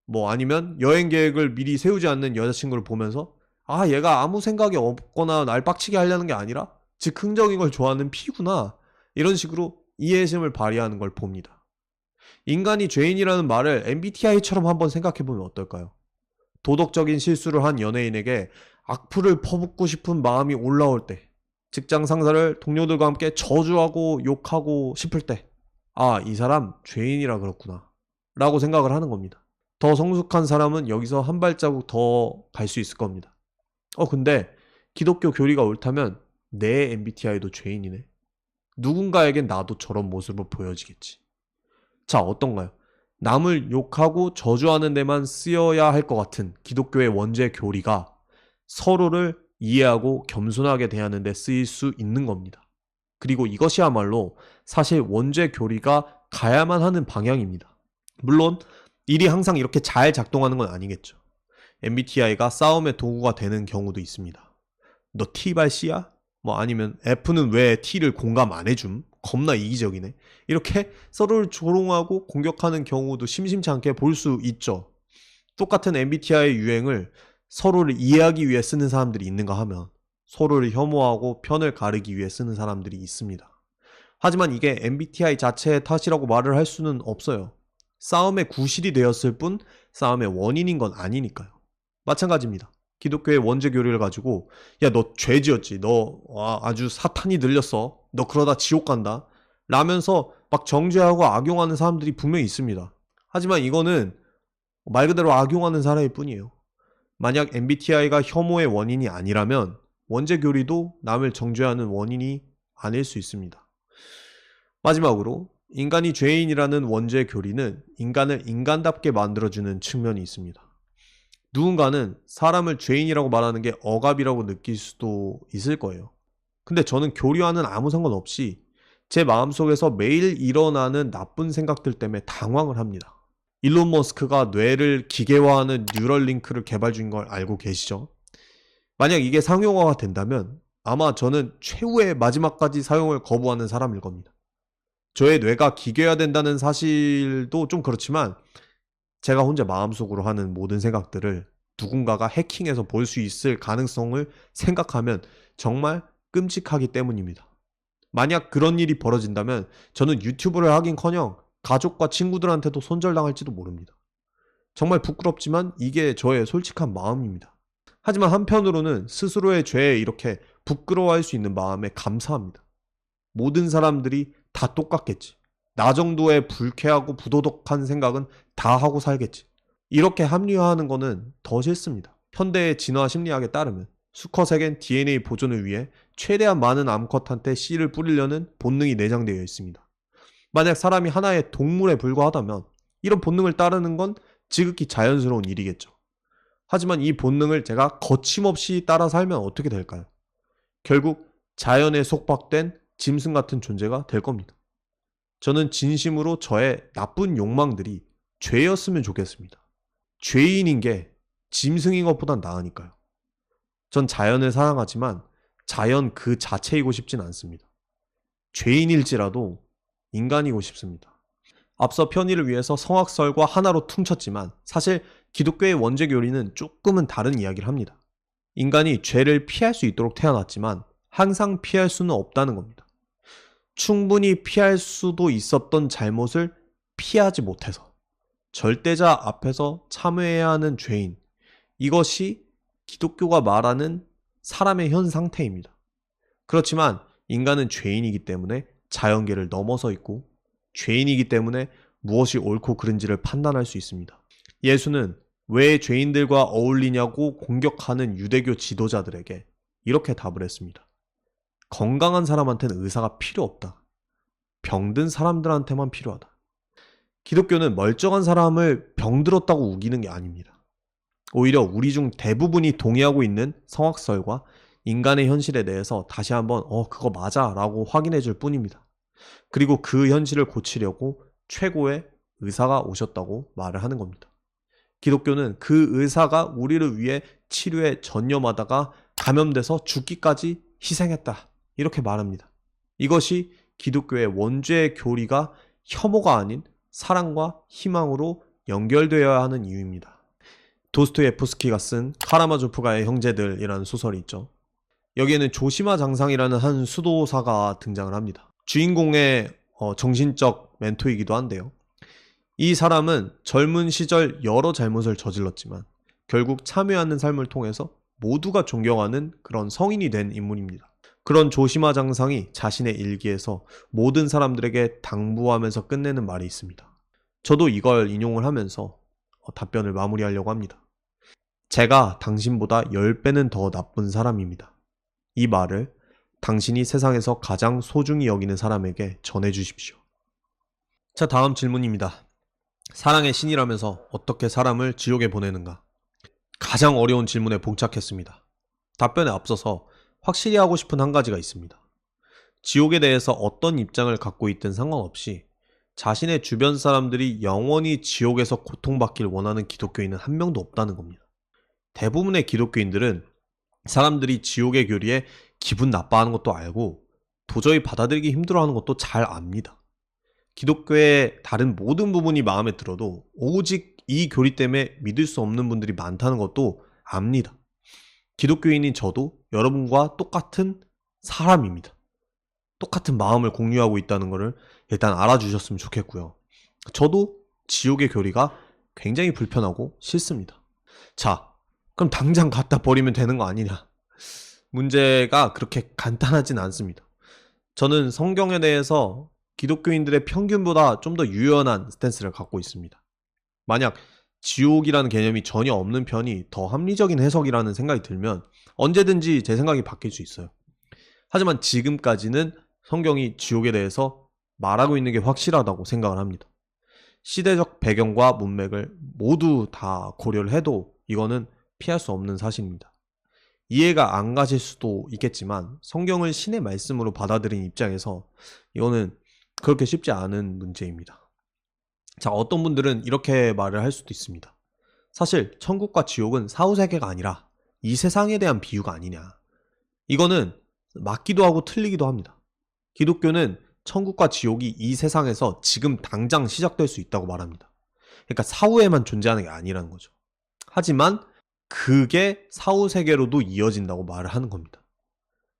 뭐 아니면 여행 계획을 미리 세우지 않는 여자친구를 보면서 아, 얘가 아무 생각이 없거나 날 빡치게 하려는 게 아니라 즉흥적인 걸 좋아하는 P구나. 이런 식으로 이해심을 발휘하는 걸 봅니다. 인간이 죄인이라는 말을 MBTI처럼 한번 생각해보면 어떨까요? 도덕적인 실수를 한 연예인에게 악플을 퍼붓고 싶은 마음이 올라올 때, 직장 상사를 동료들과 함께 저주하고 욕하고 싶을 때, 아, 이 사람 죄인이라 그렇구나 라고 생각을 하는 겁니다. 더 성숙한 사람은 여기서 한 발자국 더 갈 수 있을 겁니다. 근데 기독교 교리가 옳다면 내 MBTI도 죄인이네. 누군가에겐 나도 저런 모습으로 보여지겠지. 자, 어떤가요? 남을 욕하고 저주하는 데만 쓰여야 할 것 같은 기독교의 원죄 교리가 서로를 이해하고 겸손하게 대하는 데 쓰일 수 있는 겁니다. 그리고 이것이야말로 사실 원죄 교리가 가야만 하는 방향입니다. 물론 일이 항상 이렇게 잘 작동하는 건 아니겠죠. MBTI가 싸움의 도구가 되는 경우도 있습니다. 너 T발 C야? 뭐 아니면 F는 왜 T를 공감 안 해줌? 겁나 이기적이네. 이렇게 서로를 조롱하고 공격하는 경우도 심심치 않게 볼 수 있죠. 똑같은 MBTI 유행을 서로를 이해하기 위해 쓰는 사람들이 있는가 하면 서로를 혐오하고 편을 가르기 위해 쓰는 사람들이 있습니다. 하지만 이게 MBTI 자체의 탓이라고 말을 할 수는 없어요. 싸움의 구실이 되었을 뿐 싸움의 원인인 건 아니니까요. 마찬가지입니다. 기독교의 원죄 교리를 가지고 야, 너 죄 지었지. 너 아주 사탄이 들렸어. 너 그러다 지옥 간다. 라면서 막 정죄하고 악용하는 사람들이 분명히 있습니다. 하지만 이거는 말 그대로 악용하는 사람일 뿐이에요. 만약 MBTI가 혐오의 원인이 아니라면 원죄 교리도 남을 정죄하는 원인이 아닐 수 있습니다. 마지막으로 인간이 죄인이라는 원죄 교리는 인간을 인간답게 만들어주는 측면이 있습니다. 누군가는 사람을 죄인이라고 말하는 게 억압이라고 느낄 수도 있을 거예요. 근데 저는 교류와는 아무 상관없이 제 마음속에서 매일 일어나는 나쁜 생각들 때문에 당황을 합니다. 일론 머스크가 뇌를 기계화하는 뉴럴링크를 개발 중인 걸 알고 계시죠? 만약 이게 상용화가 된다면 아마 저는 최후의 마지막까지 사용을 거부하는 사람일 겁니다. 저의 뇌가 기계화된다는 사실도 좀 그렇지만 제가 혼자 마음속으로 하는 모든 생각들을 누군가가 해킹해서 볼 수 있을 가능성을 생각하면 정말 끔찍하기 때문입니다. 만약 그런 일이 벌어진다면 저는 유튜브를 하긴커녕 가족과 친구들한테도 손절당할지도 모릅니다. 정말 부끄럽지만 이게 저의 솔직한 마음입니다. 하지만 한편으로는 스스로의 죄에 이렇게 부끄러워할 수 있는 마음에 감사합니다. 모든 사람들이 다 똑같겠지. 나 정도의 불쾌하고 부도덕한 생각은 다 하고 살겠지. 이렇게 합리화하는 거는 더 싫습니다. 현대의 진화 심리학에 따르면 수컷에겐 DNA 보존을 위해 최대한 많은 암컷한테 씨를 뿌리려는 본능이 내장되어 있습니다. 만약 사람이 하나의 동물에 불과하다면 이런 본능을 따르는 건 지극히 자연스러운 일이겠죠. 하지만 이 본능을 제가 거침없이 따라 살면 어떻게 될까요? 결국 자연에 속박된 짐승 같은 존재가 될 겁니다. 저는 진심으로 저의 나쁜 욕망들이 죄였으면 좋겠습니다. 죄인인 게 짐승인 것보단 나으니까요. 전 자연을 사랑하지만 자연 그 자체이고 싶진 않습니다. 죄인일지라도 인간이고 싶습니다. 앞서 편의를 위해서 성악설과 하나로 퉁쳤지만 사실 기독교의 원죄 교리는 조금은 다른 이야기를 합니다. 인간이 죄를 피할 수 있도록 태어났지만 항상 피할 수는 없다는 겁니다. 충분히 피할 수도 있었던 잘못을 피하지 못해서 절대자 앞에서 참회해야 하는 죄인, 이것이 기독교가 말하는 사람의 현 상태입니다. 그렇지만 인간은 죄인이기 때문에 자연계를 넘어서 있고 죄인이기 때문에 무엇이 옳고 그른지를 판단할 수 있습니다. 예수는 왜 죄인들과 어울리냐고 공격하는 유대교 지도자들에게 이렇게 답을 했습니다. 건강한 사람한테는 의사가 필요 없다. 병든 사람들한테만 필요하다. 기독교는 멀쩡한 사람을 병들었다고 우기는 게 아닙니다. 오히려 우리 중 대부분이 동의하고 있는 성악설과 인간의 현실에 대해서 다시 한번 그거 맞아 라고 확인해 줄 뿐입니다. 그리고 그 현실을 고치려고 최고의 의사가 오셨다고 말을 하는 겁니다. 기독교는 그 의사가 우리를 위해 치료에 전념하다가 감염돼서 죽기까지 희생했다. 이렇게 말합니다. 이것이 기독교의 원죄의 교리가 혐오가 아닌 사랑과 희망으로 연결되어야 하는 이유입니다. 도스토예프스키가 쓴 카라마조프가의 형제들이라는 소설이 있죠. 여기에는 조시마 장상이라는 한 수도사가 등장을 합니다. 주인공의 정신적 멘토이기도 한데요. 이 사람은 젊은 시절 여러 잘못을 저질렀지만 결국 참회하는 삶을 통해서 모두가 존경하는 그런 성인이 된 인물입니다. 그런 조시마 장상이 자신의 일기에서 모든 사람들에게 당부하면서 끝내는 말이 있습니다. 저도 이걸 인용을 하면서 답변을 마무리하려고 합니다. 제가 당신보다 10배는 더 나쁜 사람입니다. 이 말을 당신이 세상에서 가장 소중히 여기는 사람에게 전해주십시오. 자, 다음 질문입니다. 사랑의 신이라면서 어떻게 사람을 지옥에 보내는가? 가장 어려운 질문에 봉착했습니다. 답변에 앞서서 확실히 하고 싶은 한 가지가 있습니다. 지옥에 대해서 어떤 입장을 갖고 있든 상관없이 자신의 주변 사람들이 영원히 지옥에서 고통받길 원하는 기독교인은 한 명도 없다는 겁니다. 대부분의 기독교인들은 사람들이 지옥의 교리에 기분 나빠하는 것도 알고 도저히 받아들이기 힘들어하는 것도 잘 압니다. 기독교의 다른 모든 부분이 마음에 들어도 오직 이 교리 때문에 믿을 수 없는 분들이 많다는 것도 압니다. 기독교인인 저도 여러분과 똑같은 사람입니다. 똑같은 마음을 공유하고 있다는 것을 일단 알아주셨으면 좋겠고요. 저도 지옥의 교리가 굉장히 불편하고 싫습니다. 자, 그럼 당장 갖다 버리면 되는 거 아니냐? 문제가 그렇게 간단하진 않습니다. 저는 성경에 대해서 기독교인들의 평균보다 좀 더 유연한 스탠스를 갖고 있습니다. 만약 지옥이라는 개념이 전혀 없는 편이 더 합리적인 해석이라는 생각이 들면 언제든지 제 생각이 바뀔 수 있어요. 하지만 지금까지는 성경이 지옥에 대해서 말하고 있는 게 확실하다고 생각을 합니다. 시대적 배경과 문맥을 모두 다 고려를 해도 이거는 피할 수 없는 사실입니다. 이해가 안 가실 수도 있겠지만 성경을 신의 말씀으로 받아들인 입장에서 이거는 그렇게 쉽지 않은 문제입니다. 자, 어떤 분들은 이렇게 말을 할 수도 있습니다. 사실 천국과 지옥은 사후세계가 아니라 이 세상에 대한 비유가 아니냐. 이거는 맞기도 하고 틀리기도 합니다. 기독교는 천국과 지옥이 이 세상에서 지금 당장 시작될 수 있다고 말합니다. 그러니까 사후에만 존재하는 게 아니라는 거죠. 하지만 그게 사후세계로도 이어진다고 말을 하는 겁니다.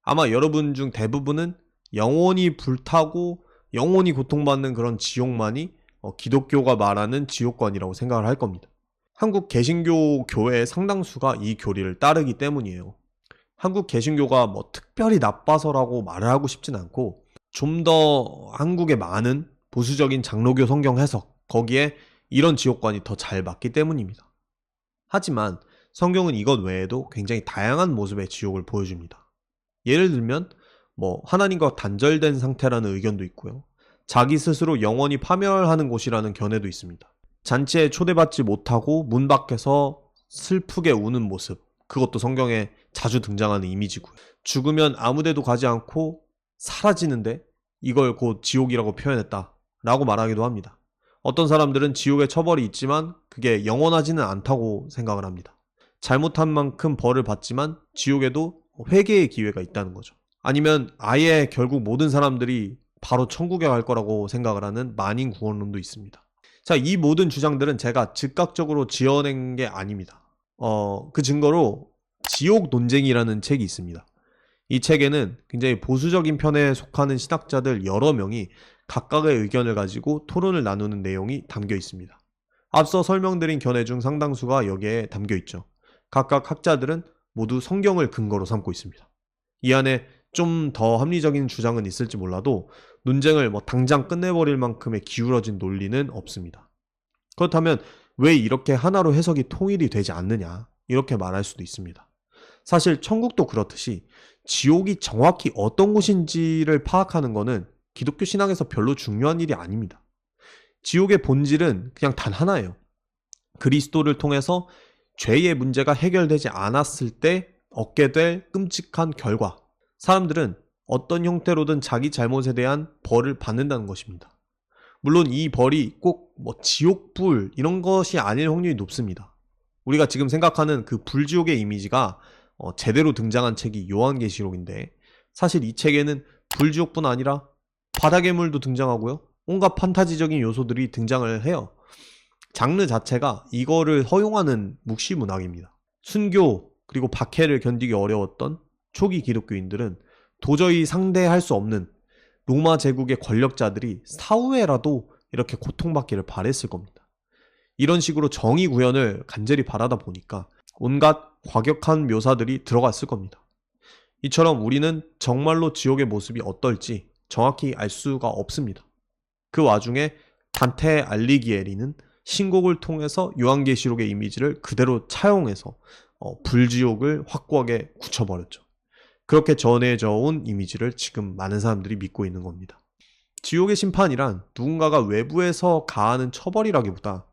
아마 여러분 중 대부분은 영원히 불타고 영원히 고통받는 그런 지옥만이 기독교가 말하는 지옥관이라고 생각을 할 겁니다. 한국 개신교 교회의 상당수가 이 교리를 따르기 때문이에요. 한국 개신교가 뭐 특별히 나빠서라고 말을 하고 싶진 않고 좀 더 한국에 많은 보수적인 장로교 성경 해석, 거기에 이런 지옥관이 더 잘 맞기 때문입니다. 하지만 성경은 이것 외에도 굉장히 다양한 모습의 지옥을 보여줍니다. 예를 들면 하나님과 단절된 상태라는 의견도 있고요. 자기 스스로 영원히 파멸하는 곳이라는 견해도 있습니다. 잔치에 초대받지 못하고 문 밖에서 슬프게 우는 모습, 그것도 성경에 자주 등장하는 이미지고요. 죽으면 아무데도 가지 않고 사라지는데 이걸 곧 지옥이라고 표현했다 라고 말하기도 합니다. 어떤 사람들은 지옥의 처벌이 있지만 그게 영원하지는 않다고 생각을 합니다. 잘못한 만큼 벌을 받지만 지옥에도 회개의 기회가 있다는 거죠. 아니면 아예 결국 모든 사람들이 바로 천국에 갈 거라고 생각을 하는 만인 구원론도 있습니다. 자, 이 모든 주장들은 제가 즉각적으로 지어낸 게 아닙니다. 그 증거로 지옥 논쟁이라는 책이 있습니다. 이 책에는 굉장히 보수적인 편에 속하는 신학자들 여러 명이 각각의 의견을 가지고 토론을 나누는 내용이 담겨 있습니다. 앞서 설명드린 견해 중 상당수가 여기에 담겨 있죠. 각각 학자들은 모두 성경을 근거로 삼고 있습니다. 이 안에 좀 더 합리적인 주장은 있을지 몰라도 논쟁을 당장 끝내버릴 만큼의 기울어진 논리는 없습니다. 그렇다면 왜 이렇게 하나로 해석이 통일이 되지 않느냐, 이렇게 말할 수도 있습니다. 사실 천국도 그렇듯이 지옥이 정확히 어떤 곳인지를 파악하는 것은 기독교 신앙에서 별로 중요한 일이 아닙니다. 지옥의 본질은 그냥 단 하나예요. 그리스도를 통해서 죄의 문제가 해결되지 않았을 때 얻게 될 끔찍한 결과, 사람들은 어떤 형태로든 자기 잘못에 대한 벌을 받는다는 것입니다. 물론 이 벌이 꼭 지옥불 이런 것이 아닐 확률이 높습니다. 우리가 지금 생각하는 그 불지옥의 이미지가 제대로 등장한 책이 요한계시록인데, 사실 이 책에는 불지옥뿐 아니라 바다괴물도 등장하고요, 온갖 판타지적인 요소들이 등장을 해요. 장르 자체가 이거를 허용하는 묵시문학입니다. 순교 그리고 박해를 견디기 어려웠던 초기 기독교인들은 도저히 상대할 수 없는 로마 제국의 권력자들이 사후에라도 이렇게 고통받기를 바랬을 겁니다. 이런 식으로 정의 구현을 간절히 바라다 보니까 온갖 과격한 묘사들이 들어갔을 겁니다. 이처럼 우리는 정말로 지옥의 모습이 어떨지 정확히 알 수가 없습니다. 그 와중에 단테 알리기에리는 신곡을 통해서 요한계시록의 이미지를 그대로 차용해서 불지옥을 확고하게 굳혀버렸죠. 그렇게 전해져 온 이미지를 지금 많은 사람들이 믿고 있는 겁니다. 지옥의 심판이란 누군가가 외부에서 가하는 처벌이라기보다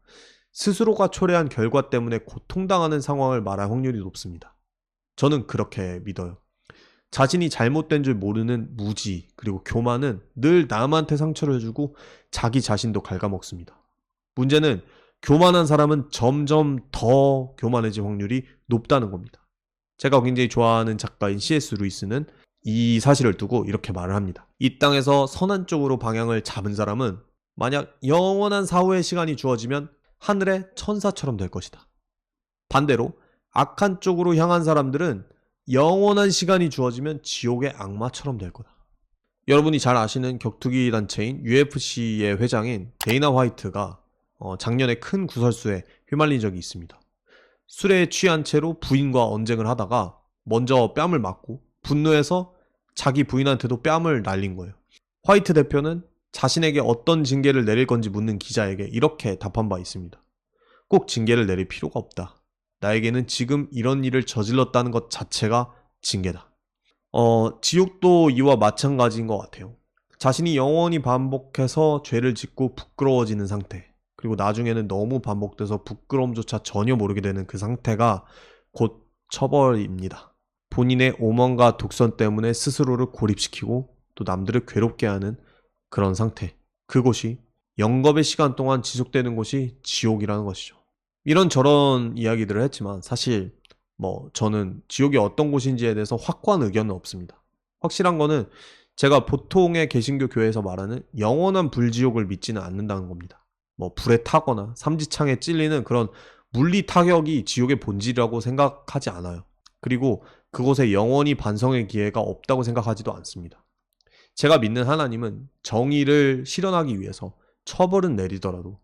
스스로가 초래한 결과 때문에 고통당하는 상황을 말할 확률이 높습니다. 저는 그렇게 믿어요. 자신이 잘못된 줄 모르는 무지 그리고 교만은 늘 남한테 상처를 주고 자기 자신도 갉아먹습니다. 문제는 교만한 사람은 점점 더 교만해질 확률이 높다는 겁니다. 제가 굉장히 좋아하는 작가인 C.S. 루이스는 이 사실을 두고 이렇게 말을 합니다. 이 땅에서 선한 쪽으로 방향을 잡은 사람은 만약 영원한 사후의 시간이 주어지면 하늘의 천사처럼 될 것이다. 반대로 악한 쪽으로 향한 사람들은 영원한 시간이 주어지면 지옥의 악마처럼 될 거다. 여러분이 잘 아시는 격투기 단체인 UFC의 회장인 데이나 화이트가 작년에 큰 구설수에 휘말린 적이 있습니다. 술에 취한 채로 부인과 언쟁을 하다가 먼저 뺨을 맞고 분노해서 자기 부인한테도 뺨을 날린 거예요. 화이트 대표는 자신에게 어떤 징계를 내릴 건지 묻는 기자에게 이렇게 답한 바 있습니다. 꼭 징계를 내릴 필요가 없다. 나에게는 지금 이런 일을 저질렀다는 것 자체가 징계다. 지옥도 이와 마찬가지인 것 같아요. 자신이 영원히 반복해서 죄를 짓고 부끄러워지는 상태, 그리고 나중에는 너무 반복돼서 부끄러움조차 전혀 모르게 되는 그 상태가 곧 처벌입니다. 본인의 오만과 독선 때문에 스스로를 고립시키고 또 남들을 괴롭게 하는 그런 상태. 그곳이 영겁의 시간 동안 지속되는 곳이 지옥이라는 것이죠. 이런저런 이야기들을 했지만 사실 저는 지옥이 어떤 곳인지에 대해서 확고한 의견은 없습니다. 확실한 거는 제가 보통의 개신교 교회에서 말하는 영원한 불지옥을 믿지는 않는다는 겁니다. 불에 타거나 삼지창에 찔리는 그런 물리 타격이 지옥의 본질이라고 생각하지 않아요. 그리고 그곳에 영원히 반성의 기회가 없다고 생각하지도 않습니다. 제가 믿는 하나님은 정의를 실현하기 위해서 처벌은 내리더라도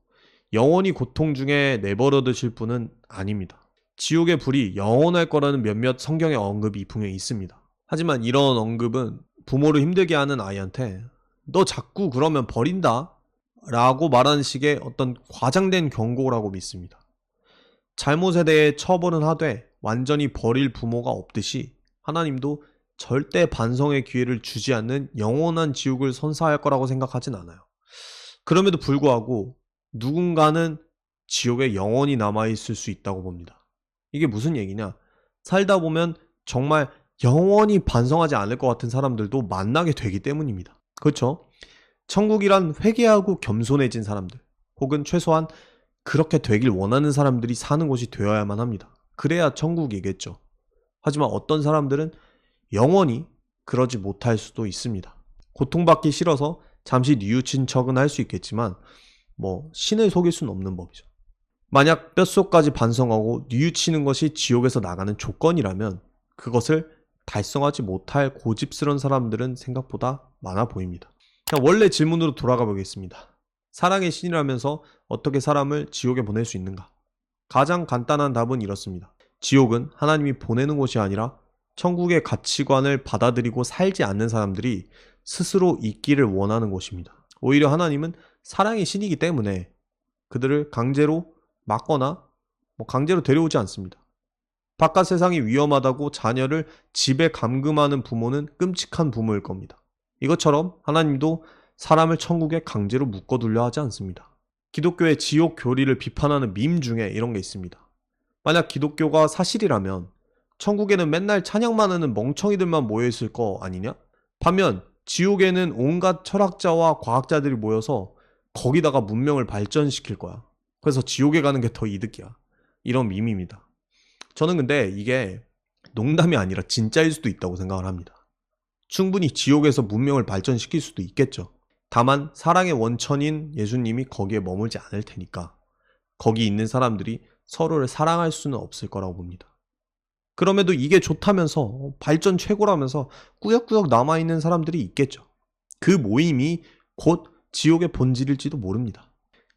영원히 고통 중에 내버려 두실 분은 아닙니다. 지옥의 불이 영원할 거라는 몇몇 성경의 언급이 분명히 있습니다. 하지만 이런 언급은 부모를 힘들게 하는 아이한테 너 자꾸 그러면 버린다 라고 말하는 식의 어떤 과장된 경고라고 믿습니다. 잘못에 대해 처벌은 하되 완전히 버릴 부모가 없듯이 하나님도 절대 반성의 기회를 주지 않는 영원한 지옥을 선사할 거라고 생각하진 않아요. 그럼에도 불구하고 누군가는 지옥에 영원히 남아있을 수 있다고 봅니다. 이게 무슨 얘기냐? 살다 보면 정말 영원히 반성하지 않을 것 같은 사람들도 만나게 되기 때문입니다. 그렇죠? 천국이란 회개하고 겸손해진 사람들, 혹은 최소한 그렇게 되길 원하는 사람들이 사는 곳이 되어야만 합니다. 그래야 천국이겠죠. 하지만 어떤 사람들은 영원히 그러지 못할 수도 있습니다. 고통받기 싫어서 잠시 뉘우친 척은 할 수 있겠지만 신을 속일 수는 없는 법이죠. 만약 뼛속까지 반성하고 뉘우치는 것이 지옥에서 나가는 조건이라면 그것을 달성하지 못할 고집스러운 사람들은 생각보다 많아 보입니다. 원래 질문으로 돌아가 보겠습니다. 사랑의 신이라면서 어떻게 사람을 지옥에 보낼 수 있는가? 가장 간단한 답은 이렇습니다. 지옥은 하나님이 보내는 곳이 아니라 천국의 가치관을 받아들이고 살지 않는 사람들이 스스로 있기를 원하는 곳입니다. 오히려 하나님은 사랑의 신이기 때문에 그들을 강제로 막거나 강제로 데려오지 않습니다. 바깥 세상이 위험하다고 자녀를 집에 감금하는 부모는 끔찍한 부모일 겁니다. 이것처럼 하나님도 사람을 천국에 강제로 묶어두려 하지 않습니다. 기독교의 지옥 교리를 비판하는 밈 중에 이런 게 있습니다. 만약 기독교가 사실이라면 천국에는 맨날 찬양만 하는 멍청이들만 모여있을 거 아니냐? 반면 지옥에는 온갖 철학자와 과학자들이 모여서 거기다가 문명을 발전시킬 거야. 그래서 지옥에 가는 게 더 이득이야. 이런 밈입니다. 저는 근데 이게 농담이 아니라 진짜일 수도 있다고 생각을 합니다. 충분히 지옥에서 문명을 발전시킬 수도 있겠죠. 다만 사랑의 원천인 예수님이 거기에 머물지 않을 테니까 거기 있는 사람들이 서로를 사랑할 수는 없을 거라고 봅니다. 그럼에도 이게 좋다면서 발전 최고라면서 꾸역꾸역 남아있는 사람들이 있겠죠. 그 모임이 곧 지옥의 본질일지도 모릅니다.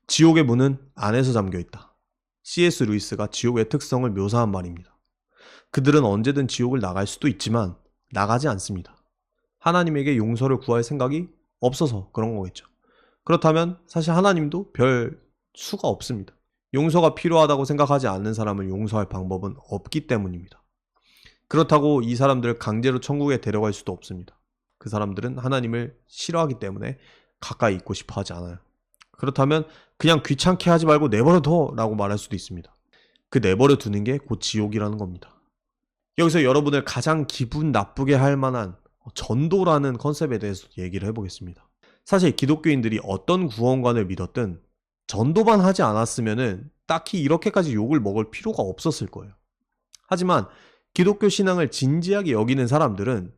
지옥의 문은 안에서 잠겨있다. C.S. 루이스가 지옥의 특성을 묘사한 말입니다. 그들은 언제든 지옥을 나갈 수도 있지만 나가지 않습니다. 하나님에게 용서를 구할 생각이 없어서 그런 거겠죠. 그렇다면 사실 하나님도 별 수가 없습니다. 용서가 필요하다고 생각하지 않는 사람을 용서할 방법은 없기 때문입니다. 그렇다고 이 사람들을 강제로 천국에 데려갈 수도 없습니다. 그 사람들은 하나님을 싫어하기 때문에 가까이 있고 싶어 하지 않아요. 그렇다면 그냥 귀찮게 하지 말고 내버려둬 라고 말할 수도 있습니다. 그 내버려 두는 게 곧 지옥이라는 겁니다. 여기서 여러분을 가장 기분 나쁘게 할 만한 전도라는 컨셉에 대해서 얘기를 해보겠습니다. 사실 기독교인들이 어떤 구원관을 믿었든 전도만 하지 않았으면 딱히 이렇게까지 욕을 먹을 필요가 없었을 거예요. 하지만 기독교 신앙을 진지하게 여기는 사람들은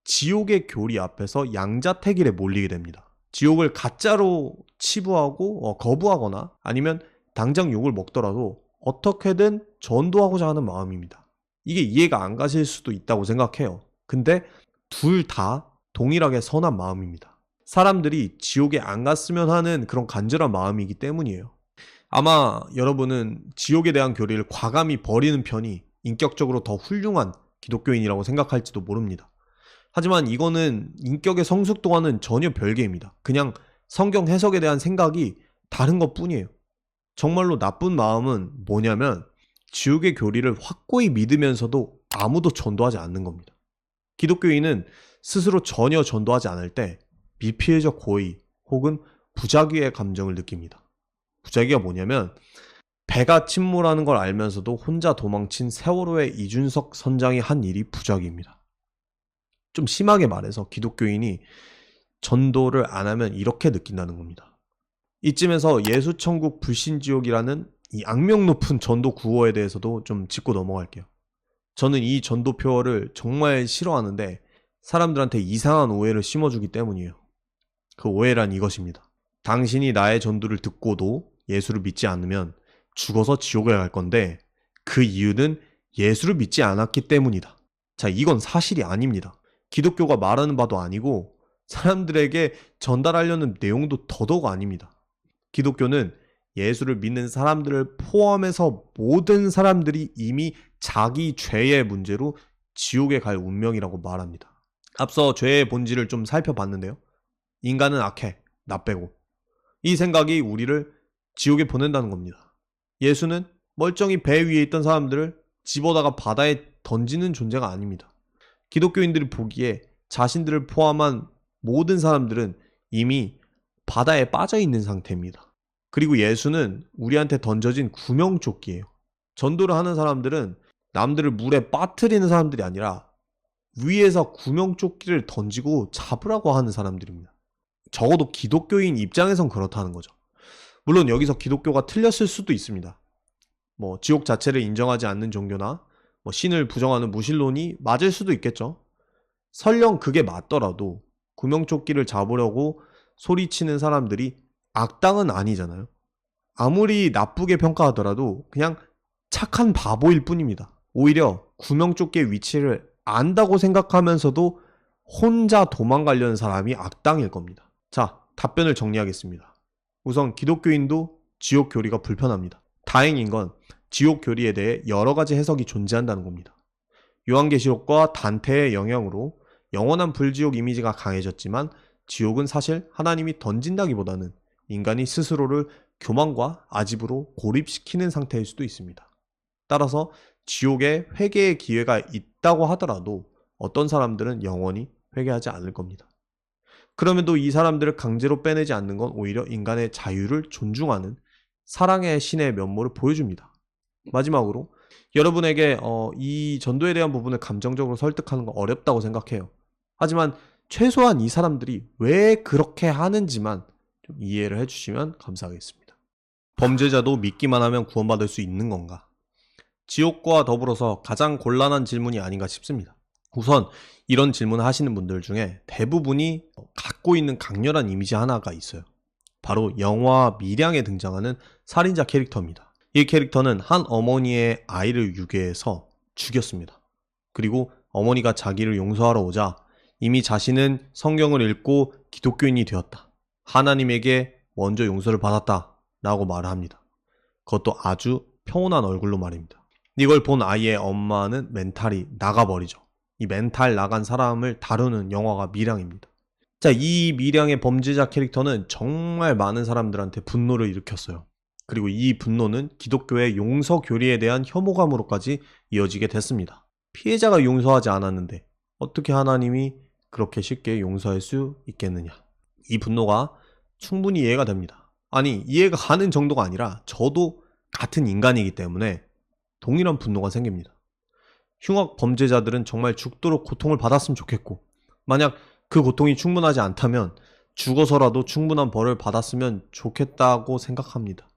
지옥의 교리 앞에서 양자택일에 몰리게 됩니다. 지옥을 가짜로 치부하고 거부하거나 아니면 당장 욕을 먹더라도 어떻게든 전도하고자 하는 마음입니다. 이게 이해가 안 가실 수도 있다고 생각해요. 근데 둘 다 동일하게 선한 마음입니다. 사람들이 지옥에 안 갔으면 하는 그런 간절한 마음이기 때문이에요. 아마 여러분은 지옥에 대한 교리를 과감히 버리는 편이 인격적으로 더 훌륭한 기독교인이라고 생각할지도 모릅니다. 하지만 이거는 인격의 성숙도와는 전혀 별개입니다. 그냥 성경 해석에 대한 생각이 다른 것 뿐이에요. 정말로 나쁜 마음은 뭐냐면 지옥의 교리를 확고히 믿으면서도 아무도 전도하지 않는 겁니다. 기독교인은 스스로 전혀 전도하지 않을 때 미필적 고의 혹은 부자기의 감정을 느낍니다. 부작위가 뭐냐면 배가 침몰하는 걸 알면서도 혼자 도망친 세월호의 이준석 선장이 한 일이 부작위입니다. 좀 심하게 말해서 기독교인이 전도를 안 하면 이렇게 느낀다는 겁니다. 이쯤에서 예수천국 불신지옥이라는 이 악명 높은 전도 구호에 대해서도 좀 짚고 넘어갈게요. 저는 이 전도 표어를 정말 싫어하는데 사람들한테 이상한 오해를 심어주기 때문이에요. 그 오해란 이것입니다. 당신이 나의 전도를 듣고도 예수를 믿지 않으면 죽어서 지옥에 갈 건데 그 이유는 예수를 믿지 않았기 때문이다. 자, 이건 사실이 아닙니다. 기독교가 말하는 바도 아니고 사람들에게 전달하려는 내용도 더더욱 아닙니다. 기독교는 예수를 믿는 사람들을 포함해서 모든 사람들이 이미 자기 죄의 문제로 지옥에 갈 운명이라고 말합니다. 앞서 죄의 본질을 좀 살펴봤는데요. 인간은 악해, 나 빼고. 이 생각이 우리를 지옥에 보낸다는 겁니다. 예수는 멀쩡히 배 위에 있던 사람들을 집어다가 바다에 던지는 존재가 아닙니다. 기독교인들이 보기에 자신들을 포함한 모든 사람들은 이미 바다에 빠져 있는 상태입니다. 그리고 예수는 우리한테 던져진 구명조끼예요. 전도를 하는 사람들은 남들을 물에 빠뜨리는 사람들이 아니라 위에서 구명조끼를 던지고 잡으라고 하는 사람들입니다. 적어도 기독교인 입장에선 그렇다는 거죠. 물론 여기서 기독교가 틀렸을 수도 있습니다. 지옥 자체를 인정하지 않는 종교나 신을 부정하는 무신론이 맞을 수도 있겠죠. 설령 그게 맞더라도 구명조끼를 잡으려고 소리치는 사람들이 악당은 아니잖아요. 아무리 나쁘게 평가하더라도 그냥 착한 바보일 뿐입니다. 오히려 구명조끼의 위치를 안다고 생각하면서도 혼자 도망가려는 사람이 악당일 겁니다. 자, 답변을 정리하겠습니다. 우선 기독교인도 지옥 교리가 불편합니다. 다행인 건 지옥 교리에 대해 여러 가지 해석이 존재한다는 겁니다. 요한계시록과 단테의 영향으로 영원한 불지옥 이미지가 강해졌지만 지옥은 사실 하나님이 던진다기보다는 인간이 스스로를 교만과 아집으로 고립시키는 상태일 수도 있습니다. 따라서 지옥에 회개의 기회가 있다고 하더라도 어떤 사람들은 영원히 회개하지 않을 겁니다. 그럼에도 이 사람들을 강제로 빼내지 않는 건 오히려 인간의 자유를 존중하는 사랑의 신의 면모를 보여줍니다. 마지막으로 여러분에게 이 전도에 대한 부분을 감정적으로 설득하는 건 어렵다고 생각해요. 하지만 최소한 이 사람들이 왜 그렇게 하는지만 좀 이해를 해주시면 감사하겠습니다. 범죄자도 믿기만 하면 구원받을 수 있는 건가? 지옥과 더불어서 가장 곤란한 질문이 아닌가 싶습니다. 우선 이런 질문을 하시는 분들 중에 대부분이 갖고 있는 강렬한 이미지 하나가 있어요. 바로 영화 밀양에 등장하는 살인자 캐릭터입니다. 이 캐릭터는 한 어머니의 아이를 유괴해서 죽였습니다. 그리고 어머니가 자기를 용서하러 오자 이미 자신은 성경을 읽고 기독교인이 되었다. 하나님에게 먼저 용서를 받았다 라고 말을 합니다. 그것도 아주 평온한 얼굴로 말입니다. 이걸 본 아이의 엄마는 멘탈이 나가버리죠. 이 멘탈 나간 사람을 다루는 영화가 밀양입니다. 자, 이 밀양의 범죄자 캐릭터는 정말 많은 사람들한테 분노를 일으켰어요. 그리고 이 분노는 기독교의 용서 교리에 대한 혐오감으로까지 이어지게 됐습니다. 피해자가 용서하지 않았는데 어떻게 하나님이 그렇게 쉽게 용서할 수 있겠느냐. 이 분노가 충분히 이해가 됩니다. 아니, 이해가 가는 정도가 아니라 저도 같은 인간이기 때문에 동일한 분노가 생깁니다. 흉악 범죄자들은 정말 죽도록 고통을 받았으면 좋겠고, 만약 그 고통이 충분하지 않다면 죽어서라도 충분한 벌을 받았으면 좋겠다고 생각합니다.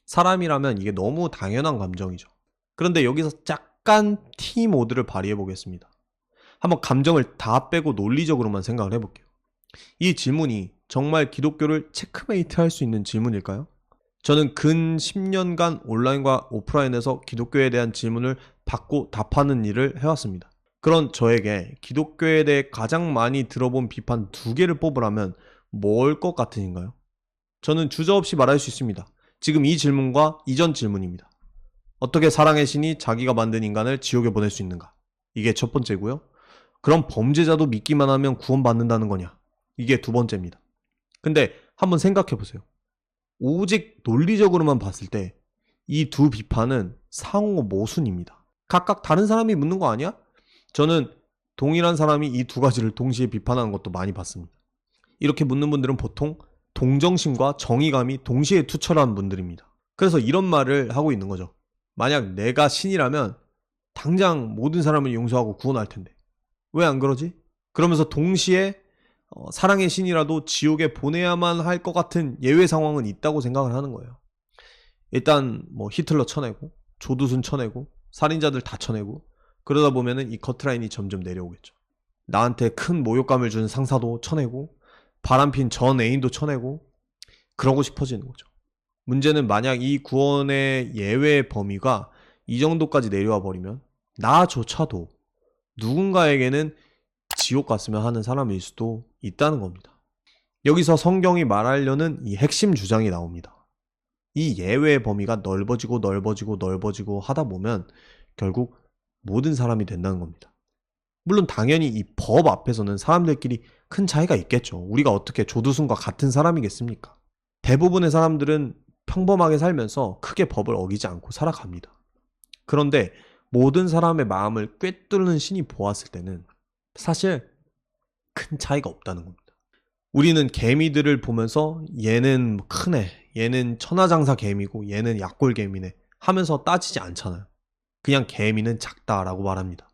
사람이라면 이게 너무 당연한 감정이죠. 그런데 여기서 약간 T 모드를 발휘해 보겠습니다. 한번 감정을 다 빼고 논리적으로만 생각을 해볼게요. 이 질문이 정말 기독교를 체크메이트 할 수 있는 질문일까요? 저는 근 10년간 온라인과 오프라인에서 기독교에 대한 질문을 받고 답하는 일을 해왔습니다. 그런 저에게 기독교에 대해 가장 많이 들어본 비판 2개를 뽑으라면 뭘 것 같으신가요? 저는 주저없이 말할 수 있습니다. 지금 이 질문과 이전 질문입니다. 어떻게 사랑의 신이 자기가 만든 인간을 지옥에 보낼 수 있는가? 이게 첫 번째고요. 그럼 범죄자도 믿기만 하면 구원받는다는 거냐? 이게 두 번째입니다. 근데 한번 생각해 보세요. 오직 논리적으로만 봤을 때 이 두 비판은 상호 모순입니다. 각각 다른 사람이 묻는 거 아니야? 저는 동일한 사람이 이 두 가지를 동시에 비판하는 것도 많이 봤습니다. 이렇게 묻는 분들은 보통 동정심과 정의감이 동시에 투철한 분들입니다. 그래서 이런 말을 하고 있는 거죠. 만약 내가 신이라면 당장 모든 사람을 용서하고 구원할 텐데 왜 안 그러지? 그러면서 동시에 사랑의 신이라도 지옥에 보내야만 할 것 같은 예외 상황은 있다고 생각을 하는 거예요. 일단 뭐 히틀러 쳐내고 조두순 쳐내고 살인자들 다 쳐내고 그러다 보면은 이 커트라인이 점점 내려오겠죠. 나한테 큰 모욕감을 준 상사도 쳐내고 바람핀 전 애인도 쳐내고 그러고 싶어지는 거죠. 문제는 만약 이 구원의 예외 범위가 이 정도까지 내려와 버리면 나조차도 누군가에게는 지옥 갔으면 하는 사람일 수도 있다는 겁니다. 여기서 성경이 말하려는 이 핵심 주장이 나옵니다. 이 예외의 범위가 넓어지고 하다 보면 결국 모든 사람이 된다는 겁니다. 물론 당연히 이 법 앞에서는 사람들끼리 큰 차이가 있겠죠. 우리가 어떻게 조두순과 같은 사람이겠습니까? 대부분의 사람들은 평범하게 살면서 크게 법을 어기지 않고 살아갑니다. 그런데 모든 사람의 마음을 꿰뚫는 신이 보았을 때는 사실 큰 차이가 없다는 겁니다. 우리는 개미들을 보면서 얘는 크네, 얘는 천하장사 개미고 얘는 약골 개미네 하면서 따지지 않잖아요. 그냥 개미는 작다라고 말합니다.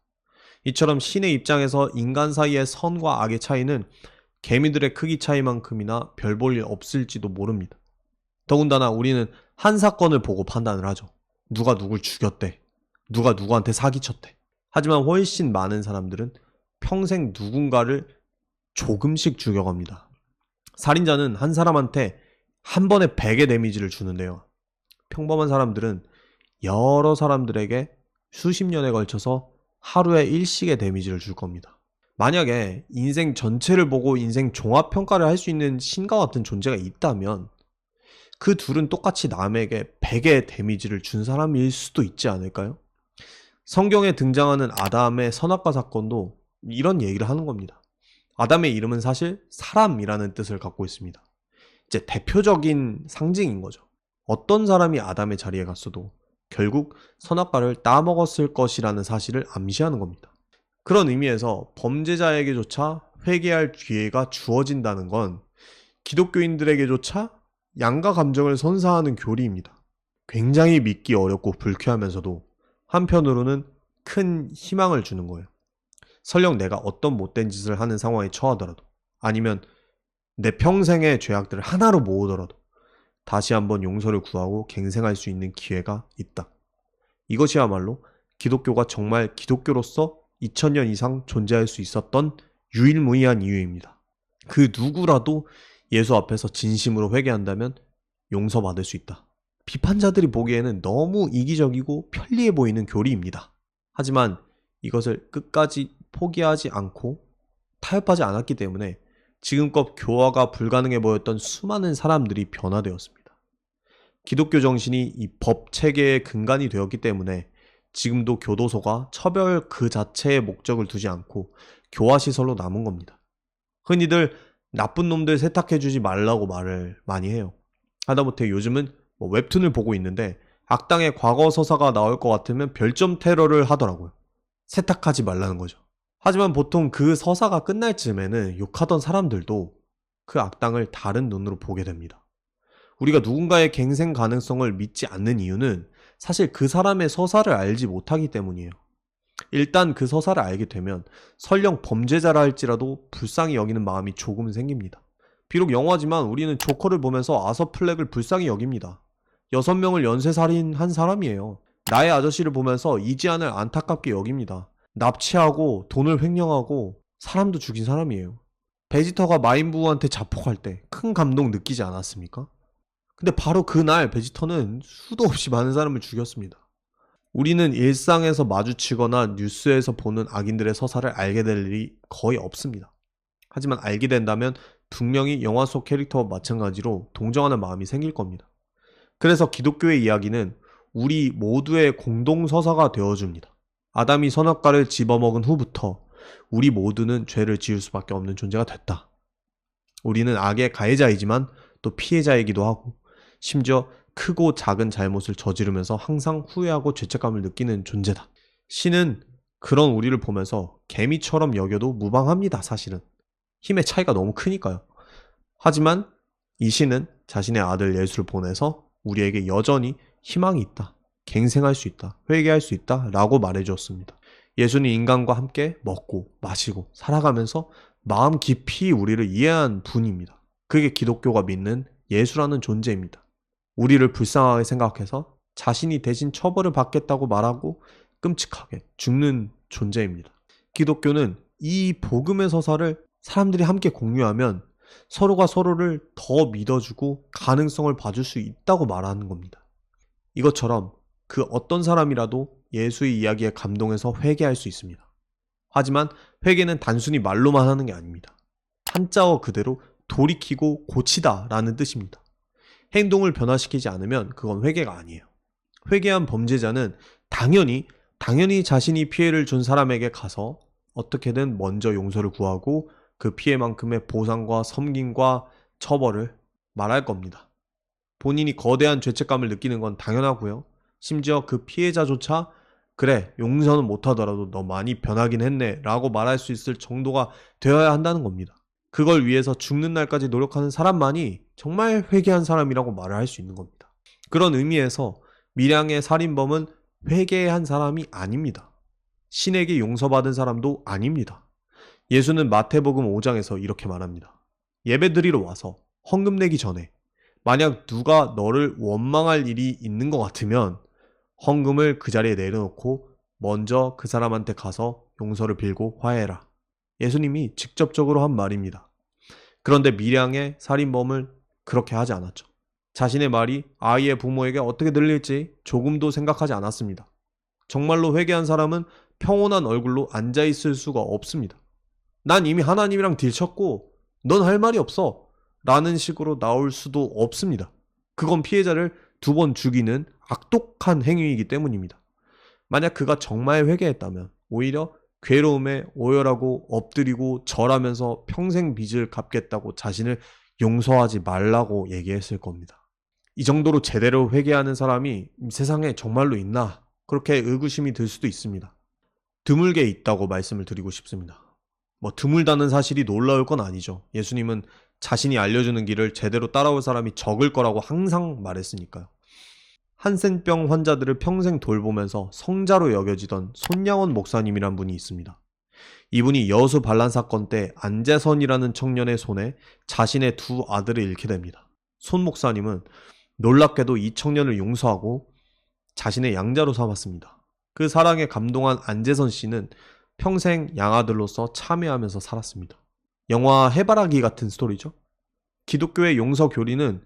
이처럼 신의 입장에서 인간 사이의 선과 악의 차이는 개미들의 크기 차이만큼이나 별 볼 일 없을지도 모릅니다. 더군다나 우리는 한 사건을 보고 판단을 하죠. 누가 누굴 죽였대, 누가 누구한테 사기쳤대. 하지만 훨씬 많은 사람들은 평생 누군가를 조금씩 죽여갑니다. 살인자는 한 사람한테 한 번에 100의 데미지를 주는데요. 평범한 사람들은 여러 사람들에게 수십 년에 걸쳐서 하루에 일씩의 데미지를 줄 겁니다. 만약에 인생 전체를 보고 인생 종합평가를 할 수 있는 신과 같은 존재가 있다면 그 둘은 똑같이 남에게 100의 데미지를 준 사람일 수도 있지 않을까요? 성경에 등장하는 아담의 선악과 사건도 이런 얘기를 하는 겁니다. 아담의 이름은 사실 사람이라는 뜻을 갖고 있습니다. 이제 대표적인 상징인 거죠. 어떤 사람이 아담의 자리에 갔어도 결국 선악과를 따먹었을 것이라는 사실을 암시하는 겁니다. 그런 의미에서 범죄자에게조차 회개할 기회가 주어진다는 건 기독교인들에게조차 양가 감정을 선사하는 교리입니다. 굉장히 믿기 어렵고 불쾌하면서도 한편으로는 큰 희망을 주는 거예요. 설령 내가 어떤 못된 짓을 하는 상황에 처하더라도 아니면 내 평생의 죄악들을 하나로 모으더라도 다시 한번 용서를 구하고 갱생할 수 있는 기회가 있다. 이것이야말로 기독교가 정말 기독교로서 2000년 이상 존재할 수 있었던 유일무이한 이유입니다. 그 누구라도 예수 앞에서 진심으로 회개한다면 용서받을 수 있다. 비판자들이 보기에는 너무 이기적이고 편리해 보이는 교리입니다. 하지만 이것을 끝까지 포기하지 않고 타협하지 않았기 때문에 지금껏 교화가 불가능해 보였던 수많은 사람들이 변화되었습니다. 기독교 정신이 이 법 체계의 근간이 되었기 때문에 지금도 교도소가 처벌 그 자체의 목적을 두지 않고 교화시설로 남은 겁니다. 흔히들 나쁜 놈들 세탁해주지 말라고 말을 많이 해요. 하다못해 요즘은 웹툰을 보고 있는데 악당의 과거 서사가 나올 것 같으면 별점 테러를 하더라고요. 세탁하지 말라는 거죠. 하지만 보통 그 서사가 끝날 즈음에는 욕하던 사람들도 그 악당을 다른 눈으로 보게 됩니다. 우리가 누군가의 갱생 가능성을 믿지 않는 이유는 사실 그 사람의 서사를 알지 못하기 때문이에요. 일단 그 서사를 알게 되면 설령 범죄자라 할지라도 불쌍히 여기는 마음이 조금은 생깁니다. 비록 영화지만 우리는 조커를 보면서 아서 플렉을 불쌍히 여깁니다. 6명을 연쇄살인한 사람이에요. 나의 아저씨를 보면서 이지안을 안타깝게 여깁니다. 납치하고 돈을 횡령하고 사람도 죽인 사람이에요. 베지터가 마인부한테 자폭할 때 큰 감동 느끼지 않았습니까? 근데 바로 그날 베지터는 수도 없이 많은 사람을 죽였습니다. 우리는 일상에서 마주치거나 뉴스에서 보는 악인들의 서사를 알게 될 일이 거의 없습니다. 하지만 알게 된다면 분명히 영화 속 캐릭터와 마찬가지로 동정하는 마음이 생길 겁니다. 그래서 기독교의 이야기는 우리 모두의 공동서사가 되어줍니다. 아담이 선악과를 집어먹은 후부터 우리 모두는 죄를 지을 수밖에 없는 존재가 됐다. 우리는 악의 가해자이지만 또 피해자이기도 하고 심지어 크고 작은 잘못을 저지르면서 항상 후회하고 죄책감을 느끼는 존재다. 신은 그런 우리를 보면서 개미처럼 여겨도 무방합니다. 사실은 힘의 차이가 너무 크니까요. 하지만 이 신은 자신의 아들 예수를 보내서 우리에게 여전히 희망이 있다, 갱생할 수 있다, 회개할 수 있다 라고 말해주었습니다. 예수는 인간과 함께 먹고 마시고 살아가면서 마음 깊이 우리를 이해한 분입니다. 그게 기독교가 믿는 예수라는 존재입니다. 우리를 불쌍하게 생각해서 자신이 대신 처벌을 받겠다고 말하고 끔찍하게 죽는 존재입니다. 기독교는 이 복음의 서사를 사람들이 함께 공유하면 서로가 서로를 더 믿어주고 가능성을 봐줄 수 있다고 말하는 겁니다. 이것처럼 그 어떤 사람이라도 예수의 이야기에 감동해서 회개할 수 있습니다. 하지만 회개는 단순히 말로만 하는 게 아닙니다. 한자어 그대로 돌이키고 고치다 라는 뜻입니다. 행동을 변화시키지 않으면 그건 회개가 아니에요. 회개한 범죄자는 당연히 자신이 피해를 준 사람에게 가서 어떻게든 먼저 용서를 구하고 그 피해만큼의 보상과 섬김과 처벌을 말할 겁니다. 본인이 거대한 죄책감을 느끼는 건 당연하고요. 심지어 그 피해자조차 그래, 용서는 못하더라도 너 많이 변하긴 했네 라고 말할 수 있을 정도가 되어야 한다는 겁니다. 그걸 위해서 죽는 날까지 노력하는 사람만이 정말 회개한 사람이라고 말을 할 수 있는 겁니다. 그런 의미에서 밀양의 살인범은 회개한 사람이 아닙니다. 신에게 용서받은 사람도 아닙니다. 예수는 마태복음 5장에서 이렇게 말합니다. 예배드리러 와서 헌금 내기 전에 만약 누가 너를 원망할 일이 있는 것 같으면 헌금을 그 자리에 내려놓고 먼저 그 사람한테 가서 용서를 빌고 화해해라. 예수님이 직접적으로 한 말입니다. 그런데 밀양의 살인범은 그렇게 하지 않았죠. 자신의 말이 아이의 부모에게 어떻게 들릴지 조금도 생각하지 않았습니다. 정말로 회개한 사람은 평온한 얼굴로 앉아있을 수가 없습니다. 난 이미 하나님이랑 딜쳤고 넌 할 말이 없어 라는 식으로 나올 수도 없습니다. 그건 피해자를 2번 죽이는 악독한 행위이기 때문입니다. 만약 그가 정말 회개했다면 오히려 괴로움에 오열하고 엎드리고 절하면서 평생 빚을 갚겠다고 자신을 용서하지 말라고 얘기했을 겁니다. 이 정도로 제대로 회개하는 사람이 세상에 정말로 있나? 그렇게 의구심이 들 수도 있습니다. 드물게 있다고 말씀을 드리고 싶습니다. 드물다는 사실이 놀라울 건 아니죠. 예수님은 자신이 알려주는 길을 제대로 따라올 사람이 적을 거라고 항상 말했으니까요. 한센병 환자들을 평생 돌보면서 성자로 여겨지던 손양원 목사님이란 분이 있습니다. 이분이 여수 반란 사건 때 안재선이라는 청년의 손에 자신의 2 아들을 잃게 됩니다. 손 목사님은 놀랍게도 이 청년을 용서하고 자신의 양자로 삼았습니다. 그 사랑에 감동한 안재선 씨는 평생 양아들로서 참여하면서 살았습니다. 영화 해바라기 같은 스토리죠. 기독교의 용서 교리는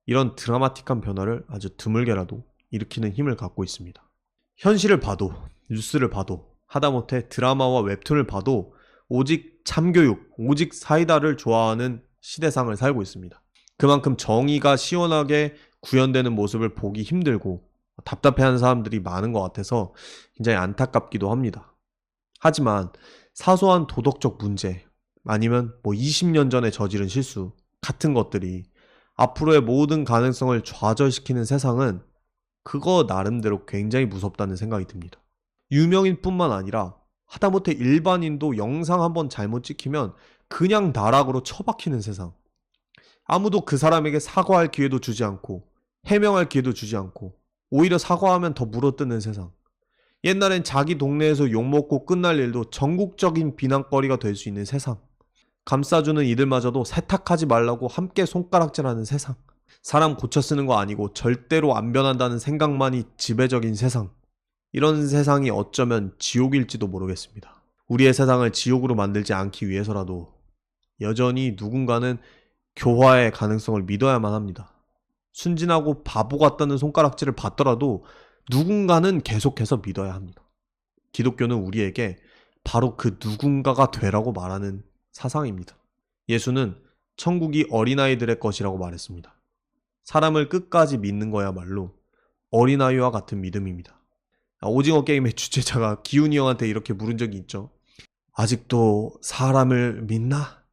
이런 드라마틱한 변화를 아주 드물게라도 일으키는 힘을 갖고 있습니다. 현실을 봐도 뉴스를 봐도 하다못해 드라마와 웹툰을 봐도 오직 참교육, 오직 사이다를 좋아하는 시대상을 살고 있습니다. 그만큼 정의가 시원하게 구현되는 모습을 보기 힘들고 답답해하는 사람들이 많은 것 같아서 굉장히 안타깝기도 합니다. 하지만 사소한 도덕적 문제 아니면 20년 전에 저지른 실수 같은 것들이 앞으로의 모든 가능성을 좌절시키는 세상은 그거 나름대로 굉장히 무섭다는 생각이 듭니다. 유명인뿐만 아니라 하다못해 일반인도 영상 한번 잘못 찍히면 그냥 나락으로 처박히는 세상. 아무도 그 사람에게 사과할 기회도 주지 않고 해명할 기회도 주지 않고 오히려 사과하면 더 물어뜯는 세상. 옛날엔 자기 동네에서 욕먹고 끝날 일도 전국적인 비난거리가 될 수 있는 세상. 감싸주는 이들마저도 세탁하지 말라고 함께 손가락질하는 세상. 사람 고쳐 쓰는 거 아니고 절대로 안 변한다는 생각만이 지배적인 세상. 이런 세상이 어쩌면 지옥일지도 모르겠습니다. 우리의 세상을 지옥으로 만들지 않기 위해서라도 여전히 누군가는 교화의 가능성을 믿어야만 합니다. 순진하고 바보 같다는 손가락질을 받더라도 누군가는 계속해서 믿어야 합니다. 기독교는 우리에게 바로 그 누군가가 되라고 말하는 사상입니다. 예수는 천국이 어린아이들의 것이라고 말했습니다. 사람을 끝까지 믿는 거야말로 어린아이와 같은 믿음입니다. 오징어 게임의 주최자가 기훈이 형한테 이렇게 물은 적이 있죠. 아직도 사람을 믿나?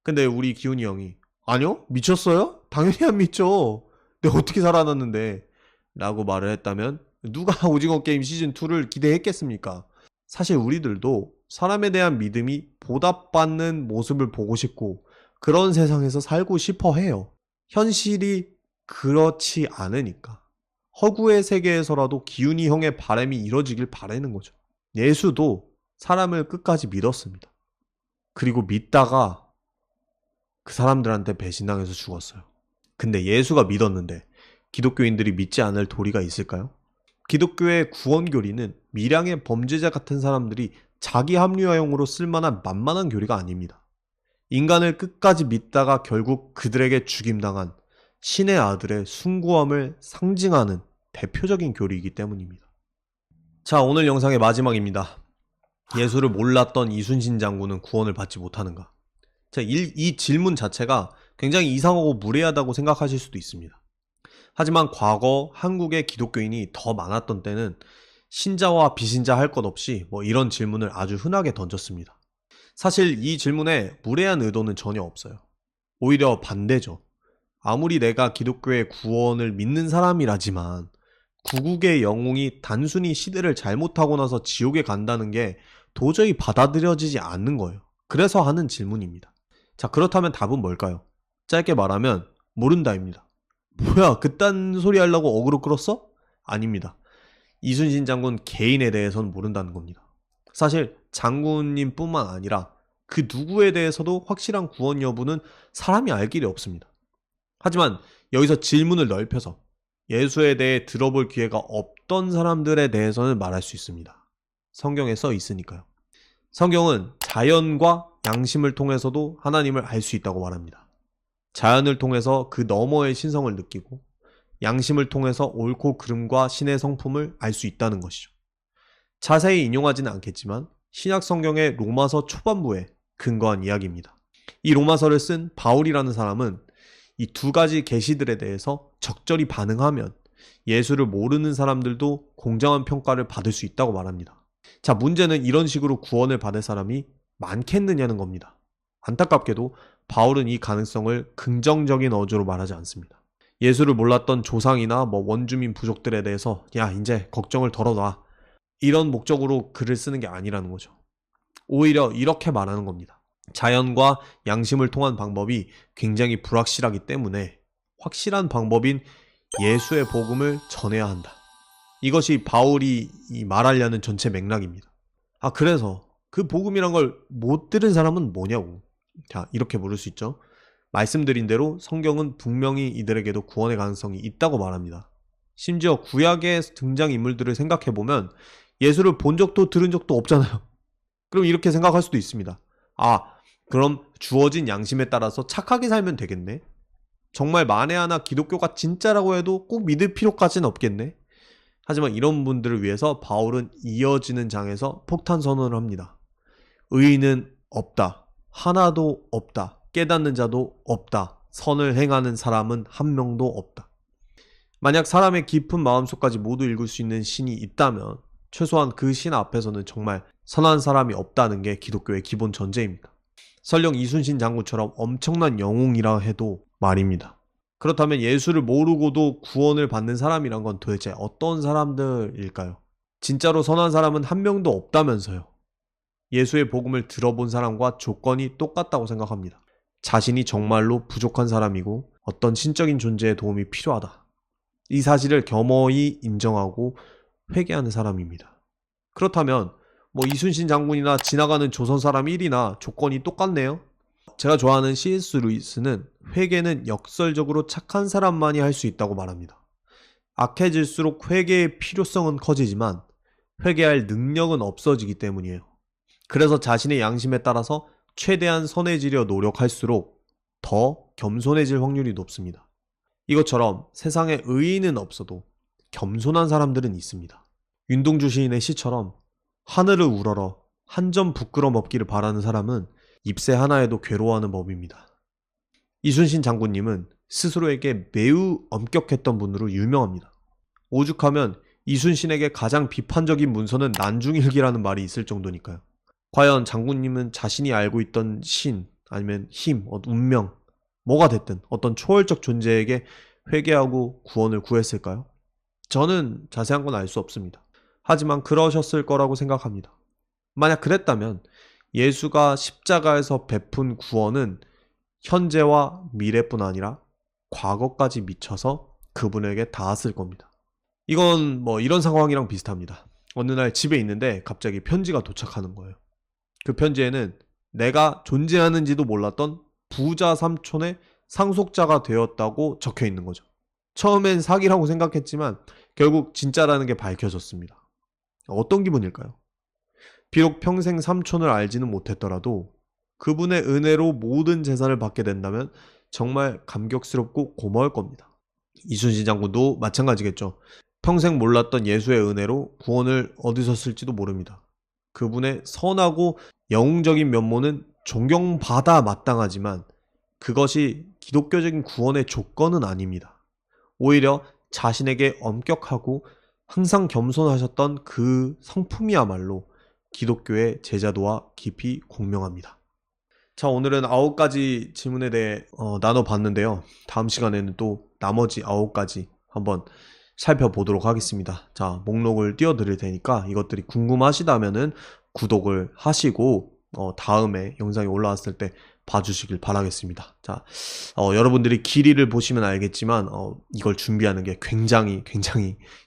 근데 우리 기훈이 형이 아니요? 미쳤어요? 당연히 안 믿죠. 내가 어떻게 살아났는데? 라고 말을 했다면 누가 오징어 게임 시즌2를 기대했겠습니까? 사실 우리들도 사람에 대한 믿음이 보답받는 모습을 보고 싶고 그런 세상에서 살고 싶어 해요. 현실이 그렇지 않으니까 허구의 세계에서라도 기훈이 형의 바람이 이뤄지길 바라는 거죠. 예수도 사람을 끝까지 믿었습니다. 그리고 믿다가 그 사람들한테 배신당해서 죽었어요. 근데 예수가 믿었는데 기독교인들이 믿지 않을 도리가 있을까요? 기독교의 구원교리는 미량의 범죄자 같은 사람들이 자기 합리화용으로 쓸만한 만만한 교리가 아닙니다. 인간을 끝까지 믿다가 결국 그들에게 죽임당한 신의 아들의 숭고함을 상징하는 대표적인 교리이기 때문입니다. 자, 오늘 영상의 마지막입니다. 예수를 몰랐던 이순신 장군은 구원을 받지 못하는가? 자, 이 질문 자체가 굉장히 이상하고 무례하다고 생각하실 수도 있습니다. 하지만 과거 한국의 기독교인이 더 많았던 때는 신자와 비신자 할 것 없이 이런 질문을 아주 흔하게 던졌습니다. 사실 이 질문에 무례한 의도는 전혀 없어요. 오히려 반대죠. 아무리 내가 기독교의 구원을 믿는 사람이라지만 구국의 영웅이 단순히 시대를 잘못하고 나서 지옥에 간다는 게 도저히 받아들여지지 않는 거예요. 그래서 하는 질문입니다. 자, 그렇다면 답은 뭘까요? 짧게 말하면 모른다입니다. 뭐야, 그딴 소리 하려고 어그로 끌었어? 아닙니다. 이순신 장군 개인에 대해서는 모른다는 겁니다. 사실 장군님 뿐만 아니라 그 누구에 대해서도 확실한 구원 여부는 사람이 알 길이 없습니다. 하지만 여기서 질문을 넓혀서 예수에 대해 들어볼 기회가 없던 사람들에 대해서는 말할 수 있습니다. 성경에 써 있으니까요. 성경은 자연과 양심을 통해서도 하나님을 알 수 있다고 말합니다. 자연을 통해서 그 너머의 신성을 느끼고 양심을 통해서 옳고 그름과 신의 성품을 알 수 있다는 것이죠. 자세히 인용하지는 않겠지만 신약 성경의 로마서 초반부에 근거한 이야기입니다. 이 로마서를 쓴 바울이라는 사람은 이 두 가지 계시들에 대해서 적절히 반응하면 예수를 모르는 사람들도 공정한 평가를 받을 수 있다고 말합니다. 자, 문제는 이런 식으로 구원을 받을 사람이 많겠느냐는 겁니다. 안타깝게도 바울은 이 가능성을 긍정적인 어조로 말하지 않습니다. 예수를 몰랐던 조상이나 원주민 부족들에 대해서 야, 이제 걱정을 덜어놔, 이런 목적으로 글을 쓰는 게 아니라는 거죠. 오히려 이렇게 말하는 겁니다. 자연과 양심을 통한 방법이 굉장히 불확실하기 때문에 확실한 방법인 예수의 복음을 전해야 한다. 이것이 바울이 말하려는 전체 맥락입니다. 그래서 그 복음이란 걸 못 들은 사람은 뭐냐고. 자, 이렇게 물을 수 있죠. 말씀드린 대로 성경은 분명히 이들에게도 구원의 가능성이 있다고 말합니다. 심지어 구약의 등장인물들을 생각해보면 예수를 본 적도 들은 적도 없잖아요. 그럼 이렇게 생각할 수도 있습니다. 그럼 주어진 양심에 따라서 착하게 살면 되겠네? 정말 만에 하나 기독교가 진짜라고 해도 꼭 믿을 필요까지는 없겠네? 하지만 이런 분들을 위해서 바울은 이어지는 장에서 폭탄 선언을 합니다. 의인은 없다. 하나도 없다. 깨닫는 자도 없다. 선을 행하는 사람은 한 명도 없다. 만약 사람의 깊은 마음속까지 모두 읽을 수 있는 신이 있다면 최소한 그 신 앞에서는 정말 선한 사람이 없다는 게 기독교의 기본 전제입니다. 설령 이순신 장군처럼 엄청난 영웅이라 해도 말입니다. 그렇다면 예수를 모르고도 구원을 받는 사람이란 건 도대체 어떤 사람들일까요? 진짜로 선한 사람은 한 명도 없다면서요. 예수의 복음을 들어본 사람과 조건이 똑같다고 생각합니다. 자신이 정말로 부족한 사람이고 어떤 신적인 존재의 도움이 필요하다. 이 사실을 겸허히 인정하고 회개하는 사람입니다. 그렇다면 이순신 장군이나 지나가는 조선 사람 1이나 조건이 똑같네요. 제가 좋아하는 C.S. 루이스는 회개는 역설적으로 착한 사람만이 할 수 있다고 말합니다. 악해질수록 회개의 필요성은 커지지만 회개할 능력은 없어지기 때문이에요. 그래서 자신의 양심에 따라서 최대한 선해지려 노력할수록 더 겸손해질 확률이 높습니다. 이것처럼 세상에 의인은 없어도 겸손한 사람들은 있습니다. 윤동주 시인의 시처럼 하늘을 우러러 한 점 부끄럼 없기를 바라는 사람은 잎새 하나에도 괴로워하는 법입니다. 이순신 장군님은 스스로에게 매우 엄격했던 분으로 유명합니다. 오죽하면 이순신에게 가장 비판적인 문서는 난중일기라는 말이 있을 정도니까요. 과연 장군님은 자신이 알고 있던 신, 아니면 힘, 운명, 뭐가 됐든 어떤 초월적 존재에게 회개하고 구원을 구했을까요? 저는 자세한 건 알 수 없습니다. 하지만 그러셨을 거라고 생각합니다. 만약 그랬다면 예수가 십자가에서 베푼 구원은 현재와 미래뿐 아니라 과거까지 미쳐서 그분에게 닿았을 겁니다. 이건 뭐 이런 상황이랑 비슷합니다. 어느 날 집에 있는데 갑자기 편지가 도착하는 거예요. 그 편지에는 내가 존재하는지도 몰랐던 부자 삼촌의 상속자가 되었다고 적혀 있는 거죠. 처음엔 사기라고 생각했지만 결국 진짜라는 게 밝혀졌습니다. 어떤 기분일까요? 비록 평생 삼촌을 알지는 못했더라도 그분의 은혜로 모든 재산을 받게 된다면 정말 감격스럽고 고마울 겁니다. 이순신 장군도 마찬가지겠죠. 평생 몰랐던 예수의 은혜로 구원을 얻으셨을지도 모릅니다. 그분의 선하고 영웅적인 면모는 존경받아 마땅하지만 그것이 기독교적인 구원의 조건은 아닙니다. 오히려 자신에게 엄격하고 항상 겸손하셨던 그 성품이야말로 기독교의 제자도와 깊이 공명합니다. 자, 오늘은 9가지 질문에 대해 나눠봤는데요. 다음 시간에는 또 나머지 9가지 한번 살펴보도록 하겠습니다. 자, 목록을 띄워드릴 테니까 이것들이 궁금하시다면은 구독을 하시고 다음에 영상이 올라왔을 때 봐주시길 바라겠습니다. 자, 여러분들이 길이를 보시면 알겠지만 이걸 준비하는 게 굉장히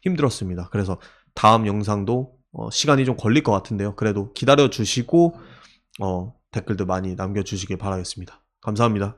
힘들었습니다. 그래서 다음 영상도 시간이 좀 걸릴 것 같은데요. 그래도 기다려 주시고 댓글도 많이 남겨주시길 바라겠습니다. 감사합니다.